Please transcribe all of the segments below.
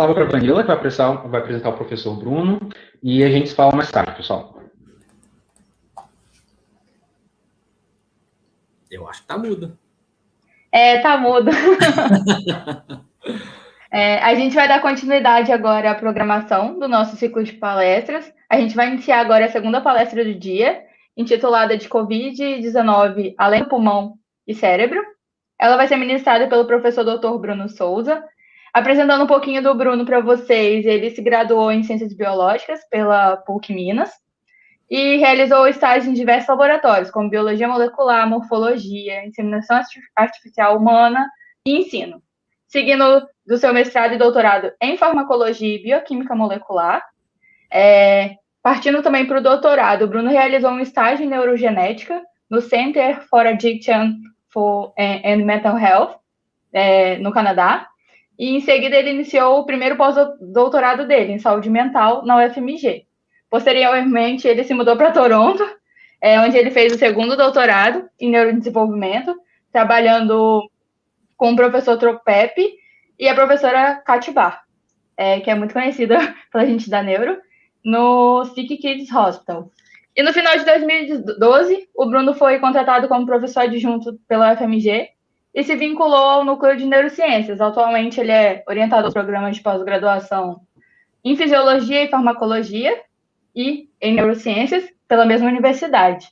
palavra para a Vanilla, que vai apresentar o professor Bruno, e a gente se fala mais tarde, pessoal. Eu acho que tá mudo. Tá mudo. A gente vai dar continuidade agora à programação do nosso ciclo de palestras. A gente vai iniciar agora a segunda palestra do dia, intitulada de Covid-19, além do pulmão e cérebro. Ela vai ser ministrada pelo professor Dr. Bruno Souza. Apresentando um pouquinho do Bruno para vocês, ele se graduou em Ciências Biológicas pela PUC Minas e realizou estágio em diversos laboratórios, como Biologia Molecular, Morfologia, Inseminação Artificial Humana e Ensino, seguindo do seu mestrado e doutorado em Farmacologia e Bioquímica Molecular. Partindo também para o doutorado, o Bruno realizou um estágio em Neurogenética no Center for Addiction and Mental Health, no Canadá, e em seguida ele iniciou o primeiro pós-doutorado dele em saúde mental na UFMG. Posteriormente, ele se mudou para Toronto, onde ele fez o segundo doutorado em neurodesenvolvimento, trabalhando com o professor Tropepe e a professora Katibar, que é muito conhecida pela gente da neuro, no Sick Kids Hospital. E no final de 2012, o Bruno foi contratado como professor adjunto pela UFMG e se vinculou ao núcleo de neurociências. Atualmente, ele é orientador do programa de pós-graduação em fisiologia e farmacologia e em neurociências pela mesma universidade.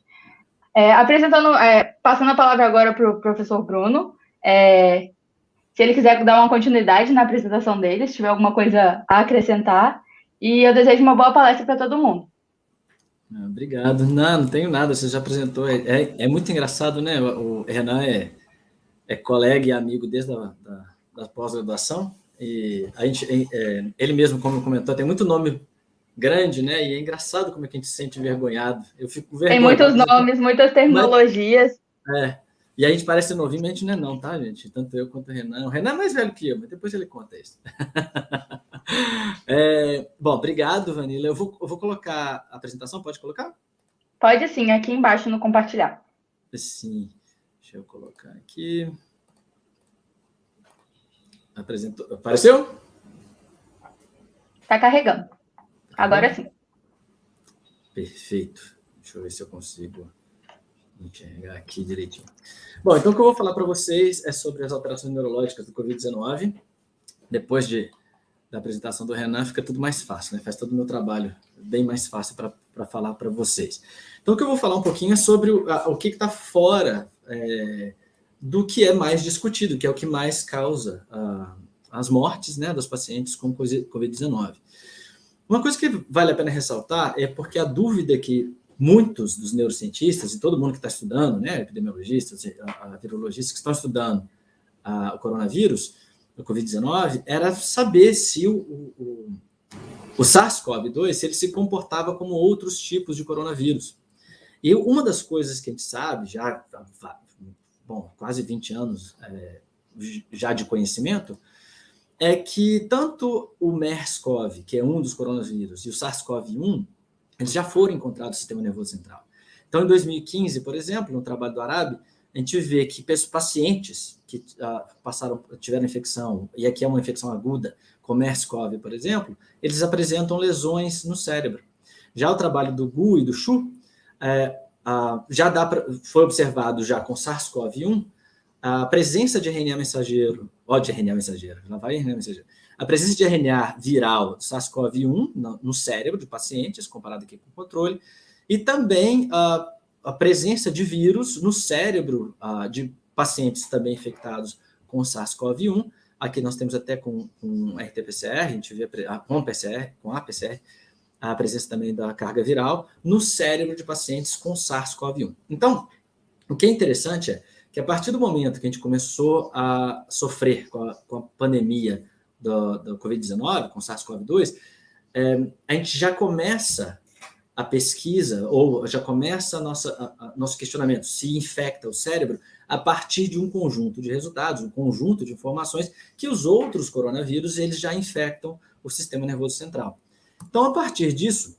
Passando a palavra agora para o professor Bruno, se ele quiser dar uma continuidade na apresentação dele, se tiver alguma coisa a acrescentar, e eu desejo uma boa palestra para todo mundo. Obrigado. Não tenho nada, você já apresentou. É muito engraçado, né? O Renan é colega e amigo desde da pós-graduação, e ele mesmo, como comentou, tem muito nome grande, né? E é engraçado como é que a gente se sente envergonhado. Eu fico vergonhado. Tem muitos nomes, muitas terminologias. E a gente parece novinho, mas a gente não é tá, gente? Tanto eu quanto o Renan. O Renan é mais velho que eu, mas depois ele conta isso. Bom, obrigado, Vanilla. Eu vou colocar a apresentação, pode colocar? Pode sim, aqui embaixo no compartilhar. Sim, deixa eu colocar aqui. Apareceu? Está carregando. Agora sim. Perfeito. Deixa eu ver se eu consigo enxergar aqui direitinho. Bom, então o que eu vou falar para vocês é sobre as alterações neurológicas do Covid-19. Depois da apresentação do Renan, fica tudo mais fácil, né? Faz todo o meu trabalho bem mais fácil para falar para vocês. Então, o que eu vou falar um pouquinho é sobre o que está fora do que é mais discutido, que é o que mais causa as mortes, né, dos pacientes com Covid-19. Uma coisa que vale a pena ressaltar é porque a dúvida que muitos dos neurocientistas e todo mundo que está estudando, né, epidemiologistas, virologistas que estão estudando o coronavírus, o Covid-19, era saber se o SARS-CoV-2 se ele se comportava como outros tipos de coronavírus. E uma das coisas que a gente sabe, já há quase 20 anos já de conhecimento, é que tanto o MERS-CoV, que é um dos coronavírus, e o SARS-CoV-1, eles já foram encontrados no sistema nervoso central. Então, em 2015, por exemplo, no trabalho do Arabi, a gente vê que pacientes que tiveram infecção, e aqui é uma infecção aguda, com MERS-CoV, por exemplo, eles apresentam lesões no cérebro. Já o trabalho do Gu e do Xu, foi observado já com SARS-CoV-1, a presença de RNA mensageiro, a presença de RNA viral SARS-CoV-1 no cérebro de pacientes, comparado aqui com o controle, e também a presença de vírus no cérebro de pacientes também infectados com SARS-CoV-1. Aqui nós temos até com RT-PCR, a gente vê com a PCR, a presença também da carga viral no cérebro de pacientes com SARS-CoV-1. Então, o que é interessante é que a partir do momento que a gente começou a sofrer com a pandemia do Covid-19, com SARS-CoV-2, a gente já começa a pesquisa, ou já começa nosso questionamento, se infecta o cérebro, a partir de um conjunto de resultados, um conjunto de informações que os outros coronavírus eles já infectam o sistema nervoso central. Então, a partir disso,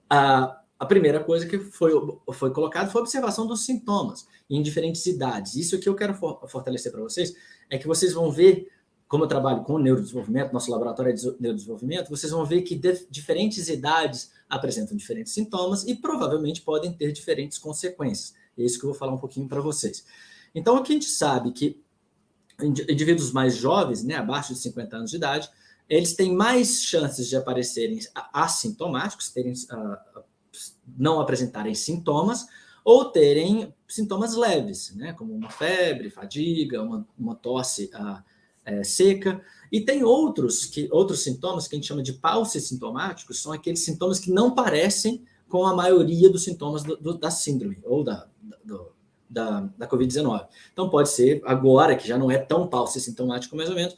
a primeira coisa que foi colocada foi a observação dos sintomas em diferentes idades. Isso que eu quero fortalecer para vocês é que vocês vão ver como eu trabalho com neurodesenvolvimento, nosso laboratório é de neurodesenvolvimento, vocês vão ver que diferentes idades apresentam diferentes sintomas e provavelmente podem ter diferentes consequências. É isso que eu vou falar um pouquinho para vocês. Então, aqui a gente sabe que indivíduos mais jovens, né, abaixo de 50 anos de idade, eles têm mais chances de aparecerem assintomáticos, não apresentarem sintomas, ou terem sintomas leves, né, como uma febre, fadiga, uma tosse seca. E tem outros sintomas que a gente chama de paucissintomáticos, são aqueles sintomas que não parecem com a maioria dos sintomas da síndrome ou da Covid-19. Então, pode ser agora, que já não é tão paucissintomático mais ou menos,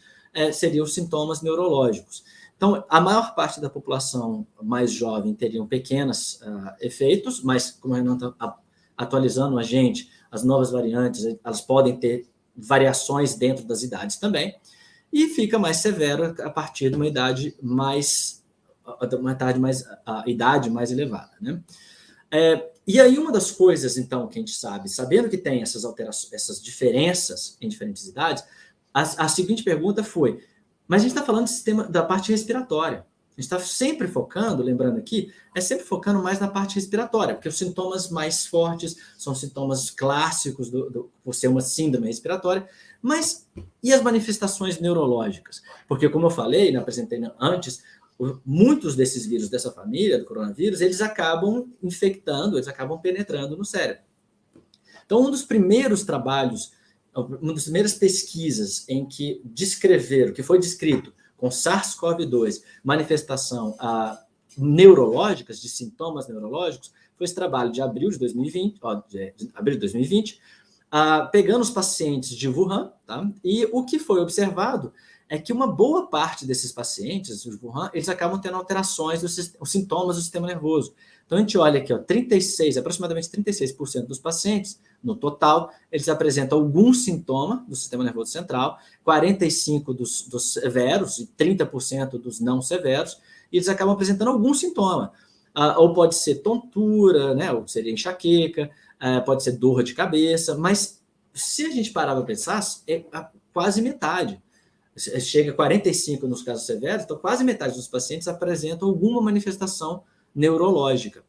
seriam os sintomas neurológicos. Então, a maior parte da população mais jovem teriam pequenos efeitos, mas como a Renan está atualizando a gente, as novas variantes, elas podem ter variações dentro das idades também, e fica mais severo a partir de uma idade mais elevada, né? E aí uma das coisas, então, que a gente sabe, sabendo que tem essas alterações, essas diferenças em diferentes idades, a seguinte pergunta foi, mas a gente está falando do sistema, da parte respiratória. A gente está sempre focando, lembrando aqui, sempre focando mais na parte respiratória, porque os sintomas mais fortes são sintomas clássicos por ser uma síndrome respiratória, mas e as manifestações neurológicas? Porque, como eu falei, apresentei antes, muitos desses vírus dessa família, do coronavírus, eles acabam infectando, eles acabam penetrando no cérebro. Então, um dos primeiros trabalhos, uma das primeiras pesquisas em que descreveram, que foi descrito com SARS-CoV-2, manifestação neurológicas, de sintomas neurológicos, foi esse trabalho de abril de 2020, pegando os pacientes de Wuhan, tá? E o que foi observado é que uma boa parte desses pacientes de Wuhan, eles acabam tendo alterações dos sintomas do sistema nervoso. Então, a gente olha aqui, aproximadamente 36% dos pacientes, no total, eles apresentam algum sintoma do sistema nervoso central, 45% dos severos e 30% dos não severos, e eles acabam apresentando algum sintoma. Ou pode ser tontura, né, ou seria enxaqueca, pode ser dor de cabeça, mas se a gente parar para pensar, é quase metade. Chega a 45% nos casos severos, então quase metade dos pacientes apresentam alguma manifestação neurológica.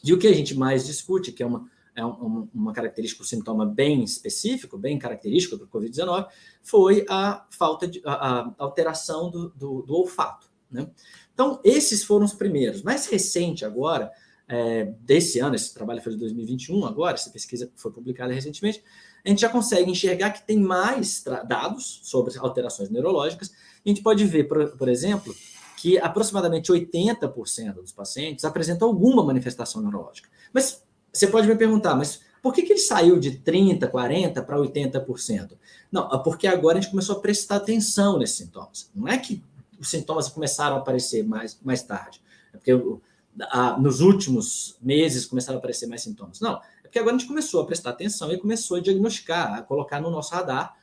E o que a gente mais discute, que é uma característica, um sintoma bem específico, bem característico do Covid-19, foi a alteração do olfato, né? Então, esses foram os primeiros. Mais recente agora, desse ano, esse trabalho foi de 2021 agora, essa pesquisa foi publicada recentemente, a gente já consegue enxergar que tem mais dados sobre alterações neurológicas. A gente pode ver, por exemplo, que aproximadamente 80% dos pacientes apresentam alguma manifestação neurológica. Mas você pode me perguntar, mas por que ele saiu de 30%, 40% para 80%? Não, porque agora a gente começou a prestar atenção nesses sintomas. Não é que os sintomas começaram a aparecer mais tarde, é porque nos últimos meses começaram a aparecer mais sintomas. Não, é porque agora a gente começou a prestar atenção e começou a diagnosticar, a colocar no nosso radar,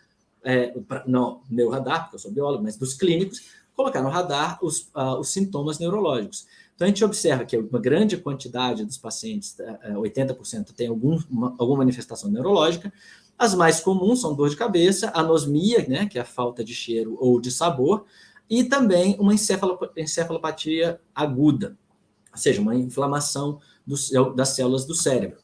não meu radar, porque eu sou biólogo, mas dos clínicos, colocar no radar os sintomas neurológicos. Então, a gente observa que uma grande quantidade dos pacientes, 80%, tem alguma manifestação neurológica. As mais comuns são dor de cabeça, anosmia, né, que é a falta de cheiro ou de sabor, e também uma encefalopatia aguda, ou seja, uma inflamação das células do cérebro.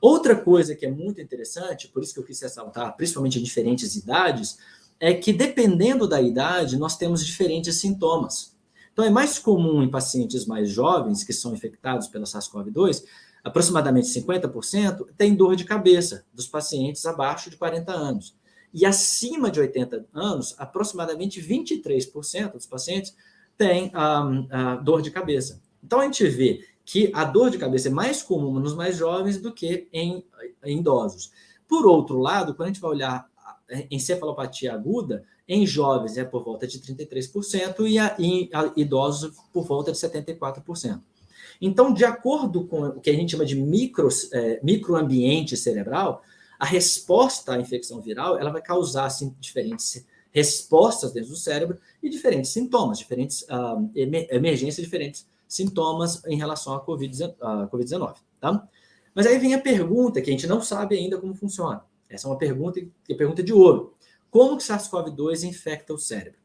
Outra coisa que é muito interessante, por isso que eu quis ressaltar, principalmente em diferentes idades, é que dependendo da idade, nós temos diferentes sintomas. Então, é mais comum em pacientes mais jovens, que são infectados pela SARS-CoV-2, aproximadamente 50% tem dor de cabeça dos pacientes abaixo de 40 anos. E acima de 80 anos, aproximadamente 23% dos pacientes têm dor de cabeça. Então, a gente vê que a dor de cabeça é mais comum nos mais jovens do que em idosos. Por outro lado, quando a gente vai olhar encefalopatia aguda, em jovens é por volta de 33% e em idosos por volta de 74%. Então, de acordo com o que a gente chama de microambiente cerebral, a resposta à infecção viral ela vai causar assim, diferentes respostas dentro do cérebro e diferentes sintomas, diferentes emergências, diferentes sintomas em relação à Covid-19. Tá? Mas aí vem a pergunta que a gente não sabe ainda como funciona. Essa é uma pergunta de ouro. como que SARS-CoV-2 infecta o cérebro?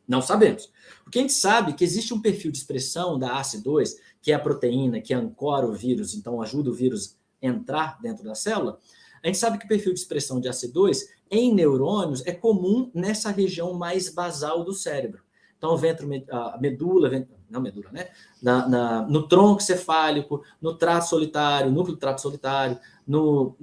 Não sabemos. O que a gente sabe é que existe um perfil de expressão da ACE2, que é a proteína que ancora o vírus, então ajuda o vírus a entrar dentro da célula. A gente sabe que o perfil de expressão de ACE2 em neurônios é comum nessa região mais basal do cérebro. Então, a medula, não medula, né? No tronco cefálico, no trato solitário, núcleo do trato solitário, no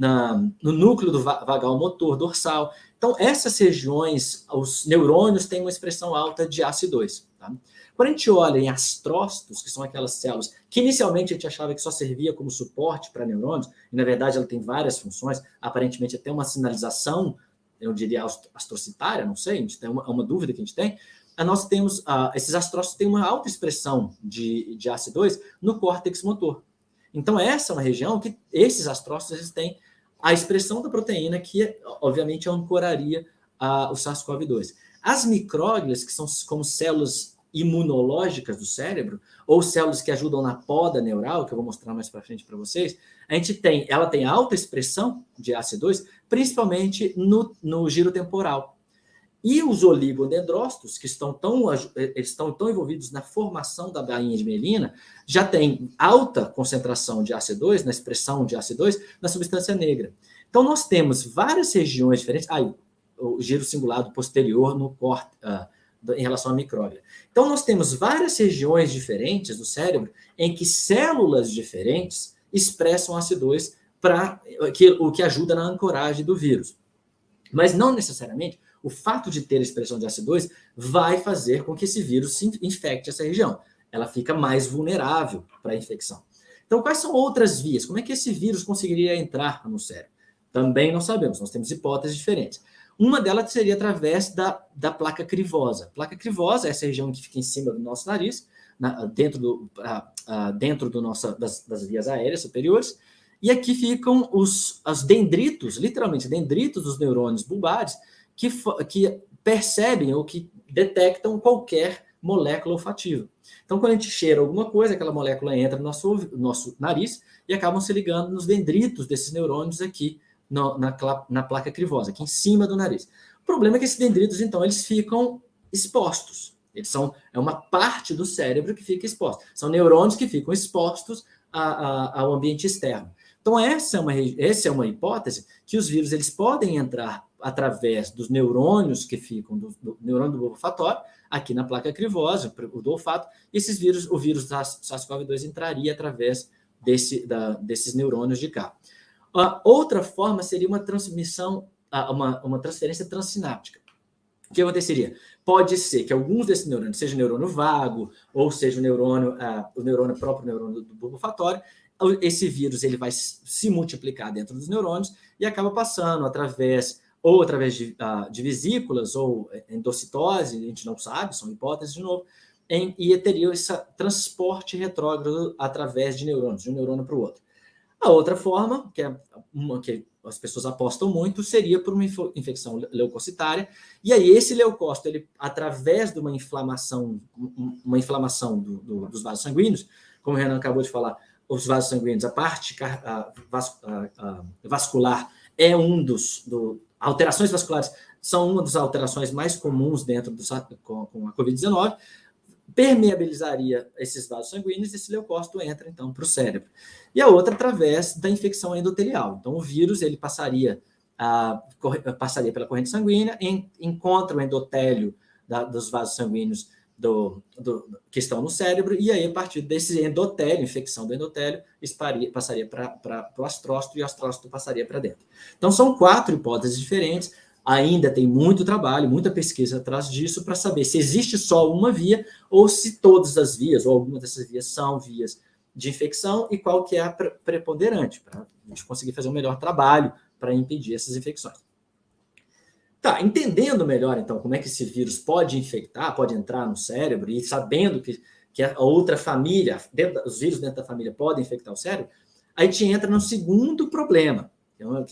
núcleo do vagal motor dorsal. Então, essas regiões, os neurônios têm uma expressão alta de ACE2. Tá? Quando a gente olha em astrócitos, que são aquelas células que inicialmente a gente achava que só servia como suporte para neurônios, e na verdade ela tem várias funções, aparentemente até uma sinalização, eu diria astrocitária, não sei, a gente tem uma dúvida que a gente tem. Nós temos, esses astrócitos têm uma alta expressão de ACE2 no córtex motor. Então, essa é uma região que esses astrócitos eles têm a expressão da proteína que, obviamente, ancoraria o SARS-CoV-2. As micróglias, que são como células imunológicas do cérebro, ou células que ajudam na poda neural, que eu vou mostrar mais para frente para vocês, ela tem alta expressão de ACE2, principalmente no giro temporal. E os oligodendrócitos, que estão tão envolvidos na formação da bainha de mielina, já têm alta concentração de ACE2, na expressão de ACE2, na substância negra. Então, nós temos várias regiões diferentes. O giro cingulado posterior no córtex, em relação à micróglia. Então, nós temos várias regiões diferentes do cérebro em que células diferentes expressam ACE2, o que ajuda na ancoragem do vírus. Mas não necessariamente o fato de ter a expressão de ACE2 vai fazer com que esse vírus infecte essa região. Ela fica mais vulnerável para a infecção. Então, quais são outras vias? Como é que esse vírus conseguiria entrar no cérebro? Também não sabemos, nós temos hipóteses diferentes. Uma delas seria através da placa crivosa. A placa crivosa é essa região que fica em cima do nosso nariz, dentro das vias aéreas superiores, e aqui ficam os dendritos, literalmente dendritos dos neurônios bulbares, que percebem ou que detectam qualquer molécula olfativa. Então, quando a gente cheira alguma coisa, aquela molécula entra no nosso nariz e acabam se ligando nos dendritos desses neurônios aqui na placa crivosa, aqui em cima do nariz. O problema é que esses dendritos, então, eles ficam expostos. É uma parte do cérebro que fica exposta. São neurônios que ficam expostos ao ambiente externo. Então, essa é uma hipótese que os vírus eles podem entrar através dos neurônios que ficam do neurônio do bulbo olfatório, aqui na placa crivosa, o do olfato, e o vírus da SARS-CoV-2 entraria através desses neurônios de cá. Outra forma seria uma transmissão, uma transferência transsináptica. O que aconteceria? Pode ser que alguns desses neurônios, seja neurônio vago, ou seja o próprio neurônio do bulbo olfatório, esse vírus ele vai se multiplicar dentro dos neurônios e acaba passando através de vesículas ou endocitose, a gente não sabe, são hipóteses de novo, e teria esse transporte retrógrado através de neurônios, de um neurônio para o outro. A outra forma, que é uma que as pessoas apostam muito, seria por uma infecção leucocitária, e aí esse leucócito, ele, através de uma inflamação dos vasos sanguíneos, como o Renan acabou de falar, os vasos sanguíneos, a parte vascular é alterações vasculares são uma das alterações mais comuns dentro com a Covid-19, permeabilizaria esses vasos sanguíneos e esse leucócito entra, então, para o cérebro. E a outra através da infecção endotelial. Então, o vírus ele passaria pela corrente sanguínea, encontra o endotélio dos vasos sanguíneos que estão no cérebro, e aí, a partir desse endotélio, infecção do endotélio, passaria para o astrócito, e o astrócito passaria para dentro. Então, são 4 hipóteses diferentes. Ainda tem muito trabalho, muita pesquisa atrás disso, para saber se existe só uma via, ou se todas as vias, ou algumas dessas vias, são vias de infecção, e qual que é a preponderante, para a gente conseguir fazer um melhor trabalho para impedir essas infecções. Tá, entendendo melhor, então, como é que esse vírus pode infectar, pode entrar no cérebro, e sabendo que a outra família, os vírus dentro da família podem infectar o cérebro, a gente entra no segundo problema.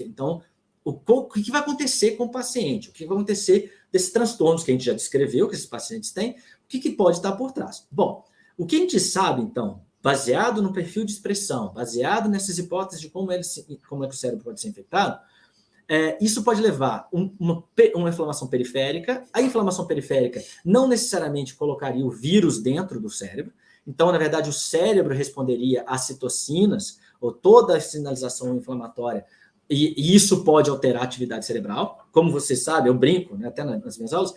Então, o que vai acontecer com o paciente? O que vai acontecer desses transtornos que a gente já descreveu, que esses pacientes têm? O que pode estar por trás? Bom, o que a gente sabe, então, baseado no perfil de expressão, baseado nessas hipóteses de como é que o cérebro pode ser infectado, Isso pode levar uma inflamação periférica. A inflamação periférica não necessariamente colocaria o vírus dentro do cérebro. Então, na verdade, o cérebro responderia às citocinas, ou toda a sinalização inflamatória, e isso pode alterar a atividade cerebral. Como você sabe, eu brinco, né, até nas minhas aulas,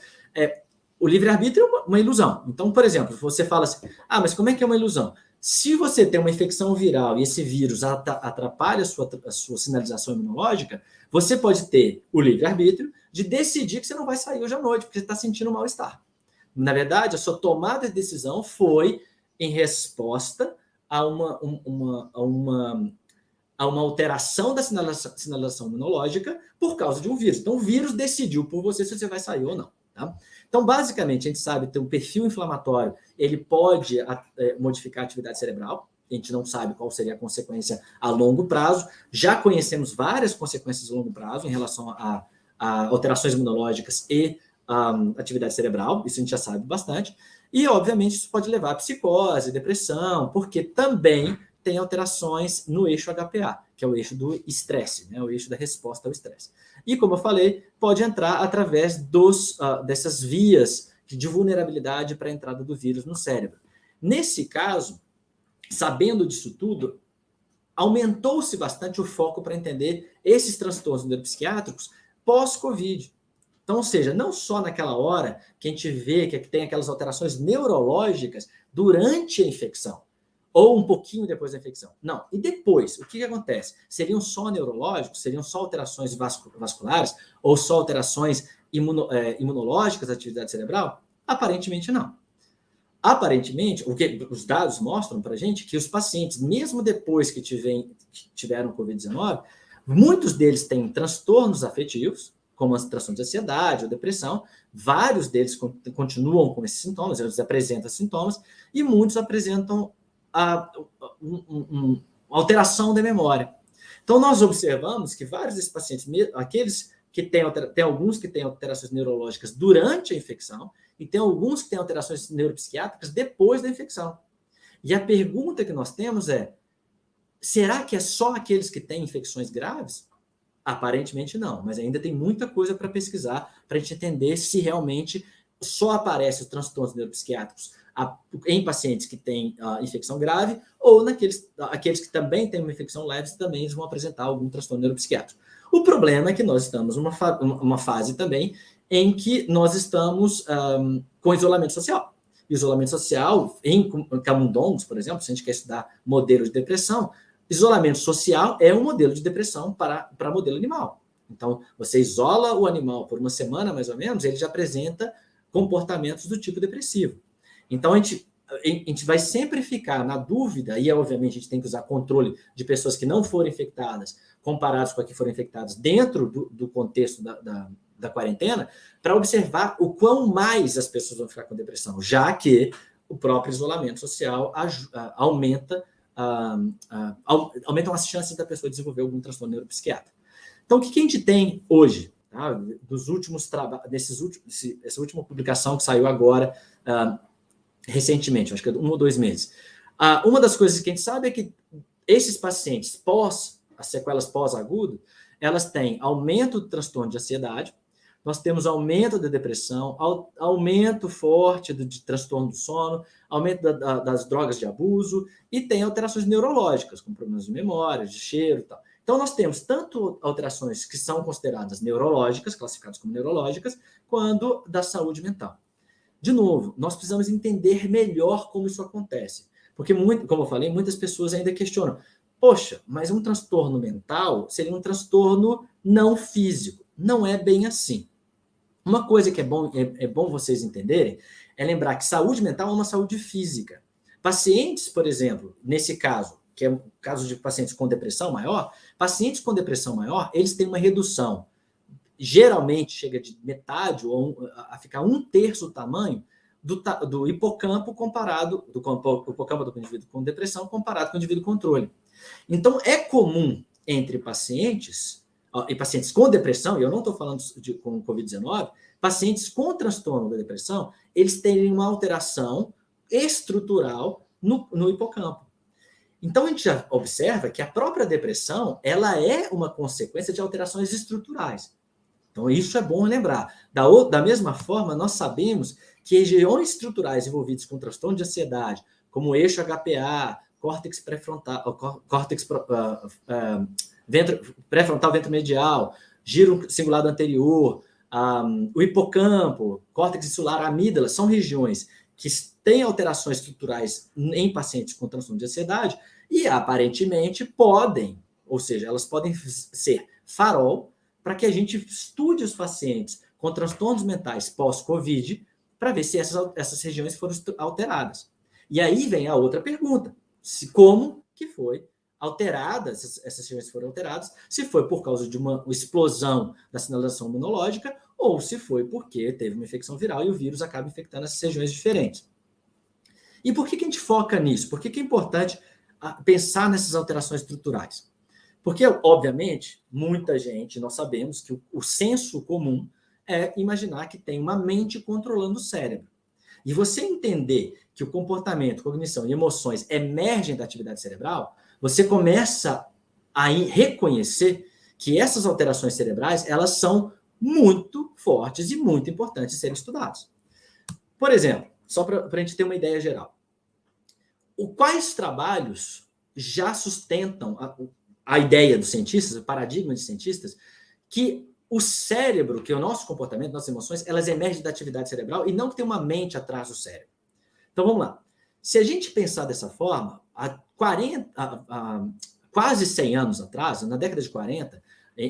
o livre-arbítrio é uma ilusão. Então, por exemplo, você fala assim, mas como é que é uma ilusão? Se você tem uma infecção viral e esse vírus atrapalha a sua sinalização imunológica, você pode ter o livre-arbítrio de decidir que você não vai sair hoje à noite, porque você está sentindo um mal-estar. Na verdade, a sua tomada de decisão foi em resposta a uma alteração da sinalização imunológica por causa de um vírus. Então, o vírus decidiu por você se você vai sair ou não. Tá? Então, basicamente, a gente sabe que o perfil inflamatório ele pode modificar a atividade cerebral. A gente não sabe qual seria a consequência a longo prazo. Já conhecemos várias consequências a longo prazo em relação a alterações imunológicas e atividade cerebral. Isso a gente já sabe bastante. E, obviamente, isso pode levar a psicose, depressão, porque também tem alterações no eixo HPA, que é o eixo do estresse, né? O eixo da resposta ao estresse. E, como eu falei, pode entrar através dessas vias de vulnerabilidade para a entrada do vírus no cérebro. Nesse caso, sabendo disso tudo, aumentou-se bastante o foco para entender esses transtornos neuropsiquiátricos pós-Covid. Então, ou seja, não só naquela hora que a gente vê que tem aquelas alterações neurológicas durante a infecção, ou um pouquinho depois da infecção. Não. E depois, o que acontece? Seriam só neurológicos? Seriam só alterações vasculares? Ou só alterações imunológicas da atividade cerebral? Aparentemente não. Aparentemente, o que os dados mostram para a gente que os pacientes, mesmo depois que tiveram Covid-19, muitos deles têm transtornos afetivos, como as transtornos de ansiedade ou depressão, vários deles continuam com esses sintomas, eles apresentam sintomas, e muitos apresentam alteração da memória. Então, nós observamos que vários desses pacientes, aqueles que tem alguns que têm alterações neurológicas durante a infecção, e tem alguns que têm alterações neuropsiquiátricas depois da infecção. E a pergunta que nós temos é, será que é só aqueles que têm infecções graves? Aparentemente não, mas ainda tem muita coisa para pesquisar, para a gente entender se realmente só aparecem os transtornos neuropsiquiátricos em pacientes que têm infecção grave, ou aqueles que também têm uma infecção leve, também vão apresentar algum transtorno neuropsiquiátrico. O problema é que nós estamos numa fase também em que nós estamos com isolamento social. Isolamento social, em camundongos, por exemplo, se a gente quer estudar modelo de depressão, isolamento social é um modelo de depressão para modelo animal. Então, você isola o animal por uma semana, mais ou menos, ele já apresenta comportamentos do tipo depressivo. Então, a gente vai sempre ficar na dúvida, e obviamente a gente tem que usar controle de pessoas que não foram infectadas, comparados com as que foram infectadas dentro do contexto da quarentena, para observar o quão mais as pessoas vão ficar com depressão, já que o próprio isolamento social aumentam as chances da pessoa desenvolver algum transtorno neuropsiquiátrico. Então, o que a gente tem hoje? Tá? Essa última publicação que saiu agora, recentemente, acho que é 1 ou 2 meses. Uma das coisas que a gente sabe é que esses pacientes as sequelas pós-agudo, elas têm aumento do transtorno de ansiedade, nós temos aumento da depressão, aumento forte de transtorno do sono, aumento das drogas de abuso, e tem alterações neurológicas, como problemas de memória, de cheiro e tal. Então, nós temos tanto alterações que são consideradas neurológicas, classificadas como neurológicas, quanto da saúde mental. De novo, nós precisamos entender melhor como isso acontece. Porque, como eu falei, muitas pessoas ainda questionam, poxa, mas um transtorno mental seria um transtorno não físico. Não é bem assim. Uma coisa que é bom vocês entenderem é lembrar que saúde mental é uma saúde física. Pacientes, por exemplo, nesse caso, que é o caso de pacientes com depressão maior, pacientes com depressão maior, eles têm uma redução, geralmente chega de metade ou a ficar 1/3 do tamanho do hipocampo do hipocampo do indivíduo com depressão comparado com o indivíduo controle. Então, é comum entre pacientes e pacientes com depressão, e eu não estou falando com Covid-19, pacientes com transtorno da depressão, eles têm uma alteração estrutural no hipocampo. Então, a gente já observa que a própria depressão, ela é uma consequência de alterações estruturais. Então, isso é bom lembrar. Da mesma forma, nós sabemos que regiões estruturais envolvidas com transtorno de ansiedade, como o eixo HPA, córtex pré-frontal, pré-frontal ventromedial, giro cingulado anterior, o hipocampo, córtex insular, amígdala, são regiões que têm alterações estruturais em pacientes com transtorno de ansiedade e, aparentemente, podem, ou seja, elas podem ser farol para que a gente estude os pacientes com transtornos mentais pós-Covid para ver se essas regiões foram alteradas. E aí vem a outra pergunta, como que foi alterada, essas regiões foram alteradas, se foi por causa de uma explosão da sinalização imunológica ou se foi porque teve uma infecção viral e o vírus acaba infectando essas regiões diferentes. E por que a gente foca nisso? Por que é importante pensar nessas alterações estruturais? Porque, obviamente, muita gente, nós sabemos que o senso comum é imaginar que tem uma mente controlando o cérebro. E você entender que o comportamento, cognição e emoções emergem da atividade cerebral, você começa a reconhecer que essas alterações cerebrais, elas são muito fortes e muito importantes de serem estudadas. Por exemplo, só para a gente ter uma ideia geral, quais trabalhos já sustentam a ideia dos cientistas, o paradigma de cientistas, que o cérebro, que é o nosso comportamento, nossas emoções, elas emergem da atividade cerebral e não que tem uma mente atrás do cérebro. Então, vamos lá. Se a gente pensar dessa forma, há quase 100 anos atrás, na década de 40,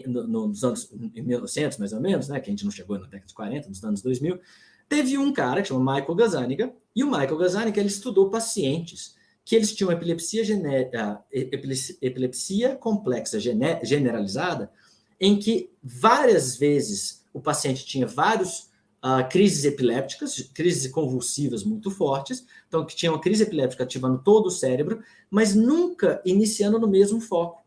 nos anos 1900, mais ou menos, né, que a gente não chegou na década de 40, nos anos 2000, teve um cara que chama Michael Gazzaniga, e o Michael Gazzaniga, ele estudou pacientes que eles tinham epilepsia complexa generalizada, em que várias vezes o paciente tinha várias crises epilépticas, crises convulsivas muito fortes, então que tinha uma crise epiléptica ativando todo o cérebro, mas nunca iniciando no mesmo foco.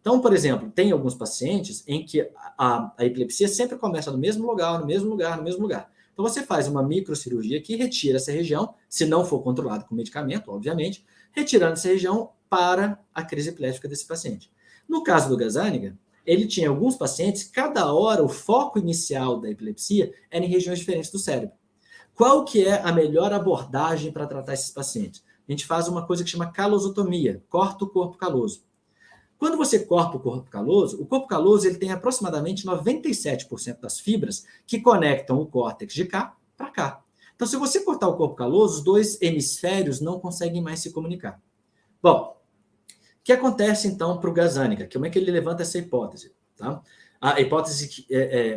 Então, por exemplo, tem alguns pacientes em que a epilepsia sempre começa no mesmo lugar, no mesmo lugar, no mesmo lugar. Então, você faz uma microcirurgia que retira essa região, se não for controlado com medicamento, obviamente, retirando essa região para a crise epiléptica desse paciente. No caso do Gazzaniga, ele tinha alguns pacientes, cada hora o foco inicial da epilepsia era em regiões diferentes do cérebro. Qual que é a melhor abordagem para tratar esses pacientes? A gente faz uma coisa que chama calosotomia, corta o corpo caloso. Quando você corta o corpo caloso ele tem aproximadamente 97% das fibras que conectam o córtex de cá para cá. Então, se você cortar o corpo caloso, os dois hemisférios não conseguem mais se comunicar. Bom, o que acontece, então, para o Gazzaniga? Como é que ele levanta essa hipótese? Tá? A hipótese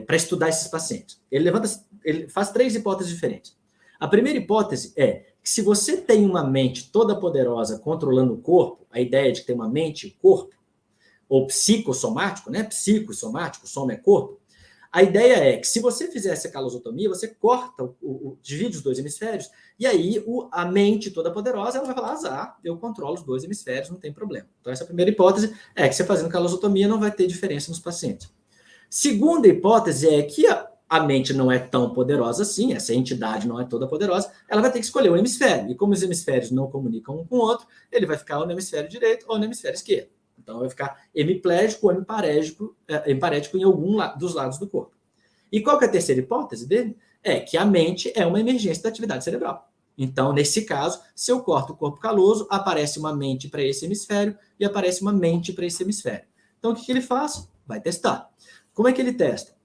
para estudar esses pacientes. Ele faz 3 hipóteses diferentes. A primeira hipótese é que se você tem uma mente toda poderosa controlando o corpo, a ideia de que tem uma mente e corpo, ou psicossomático, né? Psicossomático, soma é corpo. A ideia é que se você fizer essa calosotomia, você corta, divide os 2 hemisférios, e aí a mente toda poderosa ela vai falar, azar, eu controlo os 2 hemisférios, não tem problema. Então, essa primeira hipótese é que você fazendo calosotomia não vai ter diferença nos pacientes. Segunda hipótese é que a mente não é tão poderosa assim, essa entidade não é toda poderosa, ela vai ter que escolher um hemisfério. E como os hemisférios não comunicam um com o outro, ele vai ficar ou no hemisfério direito ou no hemisfério esquerdo. Então, vai ficar hemiplégico ou hemparético em algum dos lados do corpo. E qual que é a terceira hipótese dele? É que a mente é uma emergência da atividade cerebral. Então, nesse caso, se eu corto o corpo caloso, aparece uma mente para esse hemisfério e aparece uma mente para esse hemisfério. Então, o que ele faz? Vai testar. Como é que ele testa?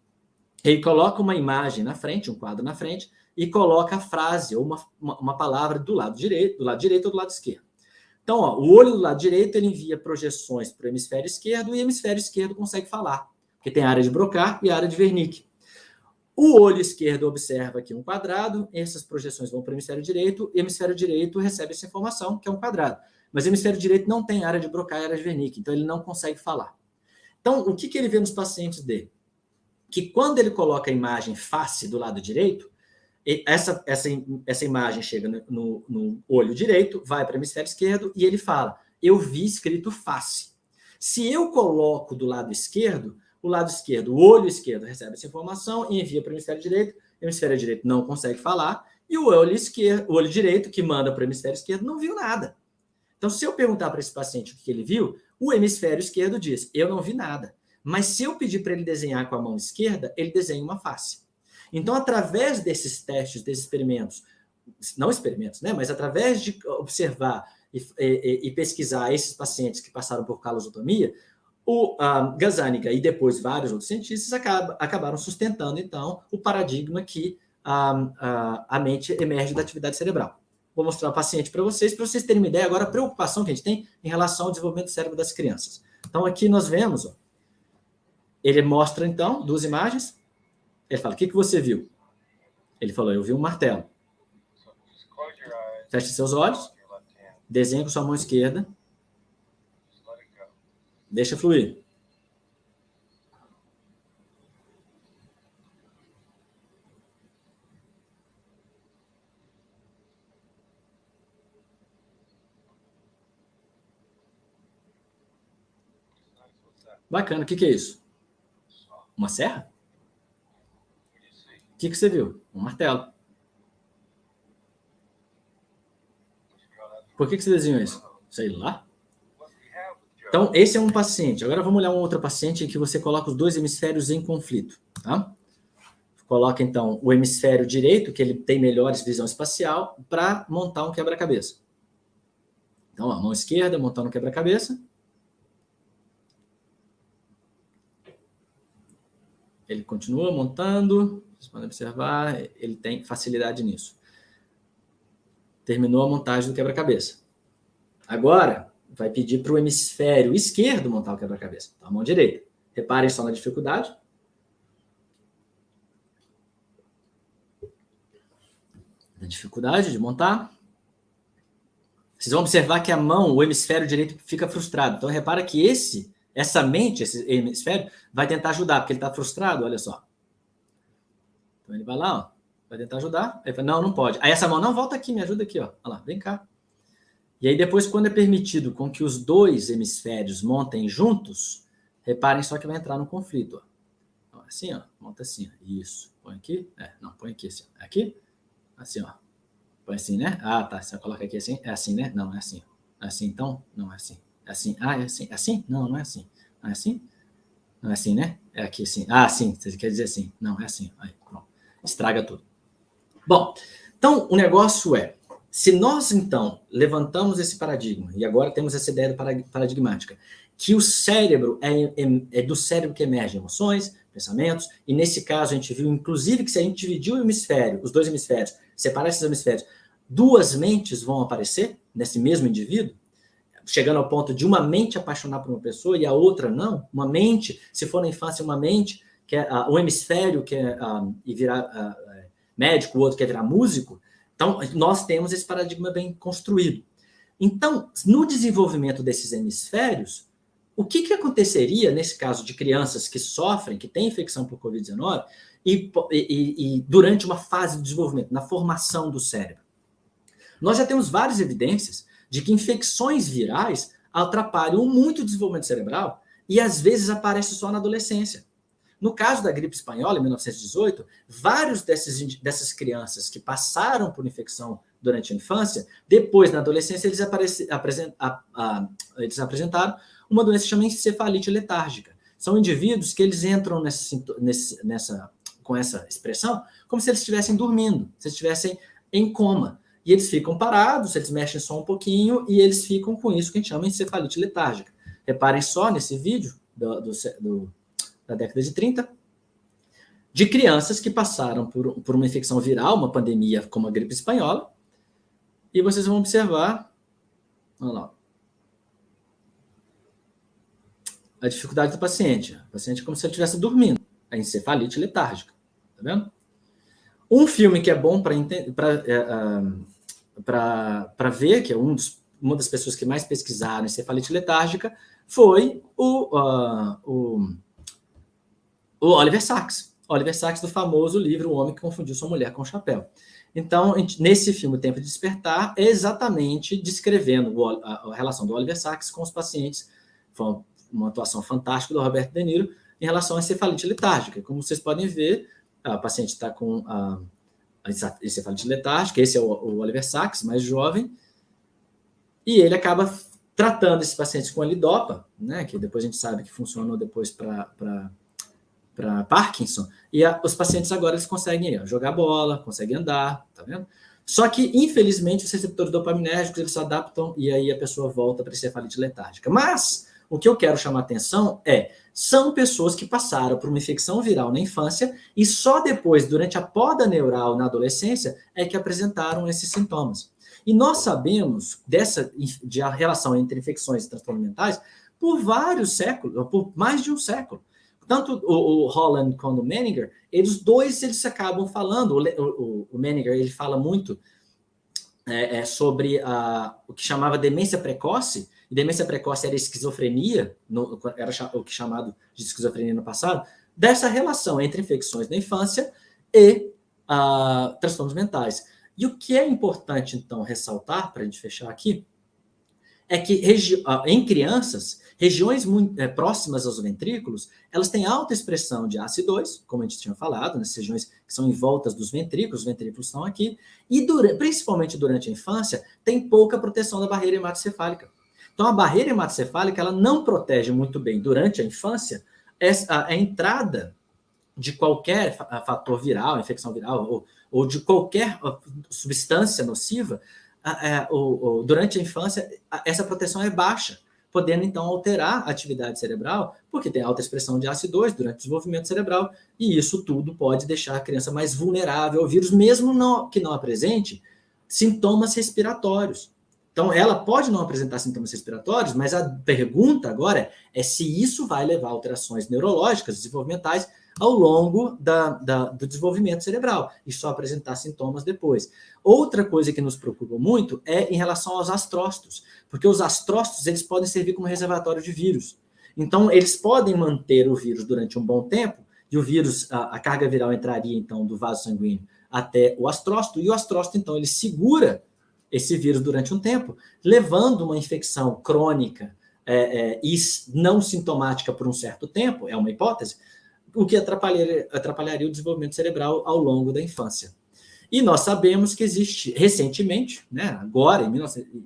Ele coloca uma imagem na frente, um quadro na frente, e coloca a frase ou uma palavra do lado direito ou do lado esquerdo. Então, o olho do lado direito ele envia projeções para o hemisfério esquerdo e o hemisfério esquerdo consegue falar, porque tem a área de Broca e a área de Wernicke. O olho esquerdo observa aqui um quadrado, essas projeções vão para o hemisfério direito e o hemisfério direito recebe essa informação, que é um quadrado. Mas o hemisfério direito não tem área de Broca e área de Wernicke, então ele não consegue falar. Então, o que ele vê nos pacientes dele? Que quando ele coloca a imagem face do lado direito, essa imagem chega no olho direito, vai para o hemisfério esquerdo e ele fala, eu vi escrito face. Se eu coloco do lado esquerdo, o olho esquerdo recebe essa informação e envia para o hemisfério direito não consegue falar, e o olho direito, que manda para o hemisfério esquerdo, não viu nada. Então, se eu perguntar para esse paciente o que ele viu, o hemisfério esquerdo diz, eu não vi nada. Mas se eu pedir para ele desenhar com a mão esquerda, ele desenha uma face. Então, através desses testes, desses experimentos, não experimentos, né? Mas através de observar e pesquisar esses pacientes que passaram por calosotomia, o Gazzaniga e depois vários outros cientistas acabaram sustentando, então, o paradigma que a mente emerge da atividade cerebral. Vou mostrar o paciente para vocês terem uma ideia agora da preocupação que a gente tem em relação ao desenvolvimento do cérebro das crianças. Então, aqui nós vemos, ó, ele mostra, então, 2 imagens. Ele fala, o que você viu? Ele falou, eu vi um martelo. Feche seus olhos, desenha com sua mão esquerda, deixa fluir. Bacana, o que é isso? Uma serra? O que você viu? Um martelo. Por que você desenhou isso? Sei lá. Então, esse é um paciente. Agora vamos olhar um outro paciente em que você coloca os 2 hemisférios em conflito. Tá? Coloca, então, o hemisfério direito, que ele tem melhores visão espacial, para montar um quebra-cabeça. Então, a mão esquerda montando um quebra-cabeça. Ele continua montando, vocês podem observar, ele tem facilidade nisso. Terminou a montagem do quebra-cabeça. Agora, vai pedir para o hemisfério esquerdo montar o quebra-cabeça. Então, a mão direita. Reparem só na dificuldade. A dificuldade de montar. Vocês vão observar que a mão, o hemisfério direito, fica frustrado. Então, repara que essa mente, esse hemisfério, vai tentar ajudar, porque ele está frustrado, olha só. Então, ele vai lá, ó, vai tentar ajudar. Aí ele fala, não pode. Aí essa mão, não, volta aqui, me ajuda aqui, ó. Olha lá, vem cá. E aí depois, quando é permitido com que os 2 hemisférios montem juntos, reparem só que vai entrar no conflito, ó. Assim, ó, monta assim, ó. Isso. Põe aqui. Não, põe aqui assim. Aqui? Assim, ó. Põe assim, né? Ah, tá. Você coloca aqui assim. É assim, né? Não, é assim. É assim, então? Não, é assim. É assim. Ah, é assim. É assim? Não, não é assim. Não é assim? Não é assim, né? É aqui assim. Ah, sim. Você quer dizer assim. Não, é assim. Aí, pronto. Estraga tudo. Bom, então o negócio é, se nós, então, levantamos esse paradigma, e agora temos essa ideia paradigmática, que o cérebro é do cérebro que emergem emoções, pensamentos, e nesse caso a gente viu, inclusive, que se a gente dividir o hemisfério, os 2 hemisférios, separar esses hemisférios, 2 mentes vão aparecer nesse mesmo indivíduo, chegando ao ponto de uma mente apaixonar por uma pessoa e a outra não. Uma mente, se for na infância, uma mente, que é um hemisfério quer e virar médico, o outro quer virar músico. Então, nós temos esse paradigma bem construído. Então, no desenvolvimento desses hemisférios, o que aconteceria nesse caso de crianças que sofrem, que têm infecção por Covid-19, e durante uma fase de desenvolvimento, na formação do cérebro? Nós já temos várias evidências de que infecções virais atrapalham muito o desenvolvimento cerebral e, às vezes, aparecem só na adolescência. No caso da gripe espanhola, em 1918, vários dessas crianças que passaram por infecção durante a infância, depois, na adolescência, eles apresentaram uma doença chamada encefalite letárgica. São indivíduos que eles entram com essa expressão como se eles estivessem dormindo, se eles estivessem em coma. E eles ficam parados, eles mexem só um pouquinho e eles ficam com isso que a gente chama de encefalite letárgica. Reparem só nesse vídeo da década de 30, de crianças que passaram por uma infecção viral, uma pandemia como a gripe espanhola, e vocês vão observar, olha lá, a dificuldade do paciente. O paciente é como se ele estivesse dormindo, a encefalite letárgica, tá vendo? Um filme que é bom para ver, que é uma das pessoas que mais pesquisaram encefalite letárgica, foi o Oliver Sacks. Oliver Sacks, do famoso livro O Homem que Confundiu Sua Mulher com o Chapéu. Então, nesse filme, O Tempo de Despertar, é exatamente descrevendo a relação do Oliver Sacks com os pacientes. Foi uma atuação fantástica do Robert De Niro em relação à encefalite letárgica. Como vocês podem ver, a paciente está com a encefalite letárgica, esse é o Oliver Sacks, mais jovem, e ele acaba tratando esses pacientes com a lidopa, né, que depois a gente sabe que funcionou depois para Parkinson, e os pacientes agora eles conseguem jogar bola, conseguem andar, tá vendo? Só que, infelizmente, os receptores dopaminérgicos eles se adaptam e aí a pessoa volta para a encefalite letárgica. Mas o que eu quero chamar a atenção são pessoas que passaram por uma infecção viral na infância e só depois, durante a poda neural na adolescência, é que apresentaram esses sintomas. E nós sabemos de a relação entre infecções e transtornos mentais por vários séculos, por mais de um século. Tanto o Holland quanto o Menninger, eles acabam falando, o Menninger ele fala muito sobre o que chamava demência precoce, e demência precoce era esquizofrenia, era o que chamado de esquizofrenia no passado, dessa relação entre infecções da infância e transtornos mentais. E o que é importante, então, ressaltar, para a gente fechar aqui, é que em crianças, regiões muito próximas aos ventrículos, elas têm alta expressão de ACE2, como a gente tinha falado, nessas regiões que são em voltas dos ventrículos, os ventrículos estão aqui, e principalmente durante a infância, tem pouca proteção da barreira hematocefálica. Então, a barreira hematocefálica, ela não protege muito bem durante a infância a entrada de qualquer fator viral, infecção viral, ou de qualquer substância nociva, durante a infância, essa proteção é baixa, podendo, então, alterar a atividade cerebral, porque tem alta expressão de ACE2 durante o desenvolvimento cerebral, e isso tudo pode deixar a criança mais vulnerável ao vírus, mesmo que não apresente sintomas respiratórios. Então, ela pode não apresentar sintomas respiratórios, mas a pergunta agora é se isso vai levar a alterações neurológicas, desenvolvimentais, ao longo do desenvolvimento cerebral, e só apresentar sintomas depois. Outra coisa que nos preocupa muito é em relação aos astrócitos, porque os astrócitos eles podem servir como reservatório de vírus. Então, eles podem manter o vírus durante um bom tempo, e o vírus, a carga viral entraria, então, do vaso sanguíneo até o astrócito, e o astrócito, então, ele segura esse vírus durante um tempo, levando uma infecção crônica e não sintomática por um certo tempo, é uma hipótese, o que atrapalharia o desenvolvimento cerebral ao longo da infância. E nós sabemos que existe, recentemente, né, agora, em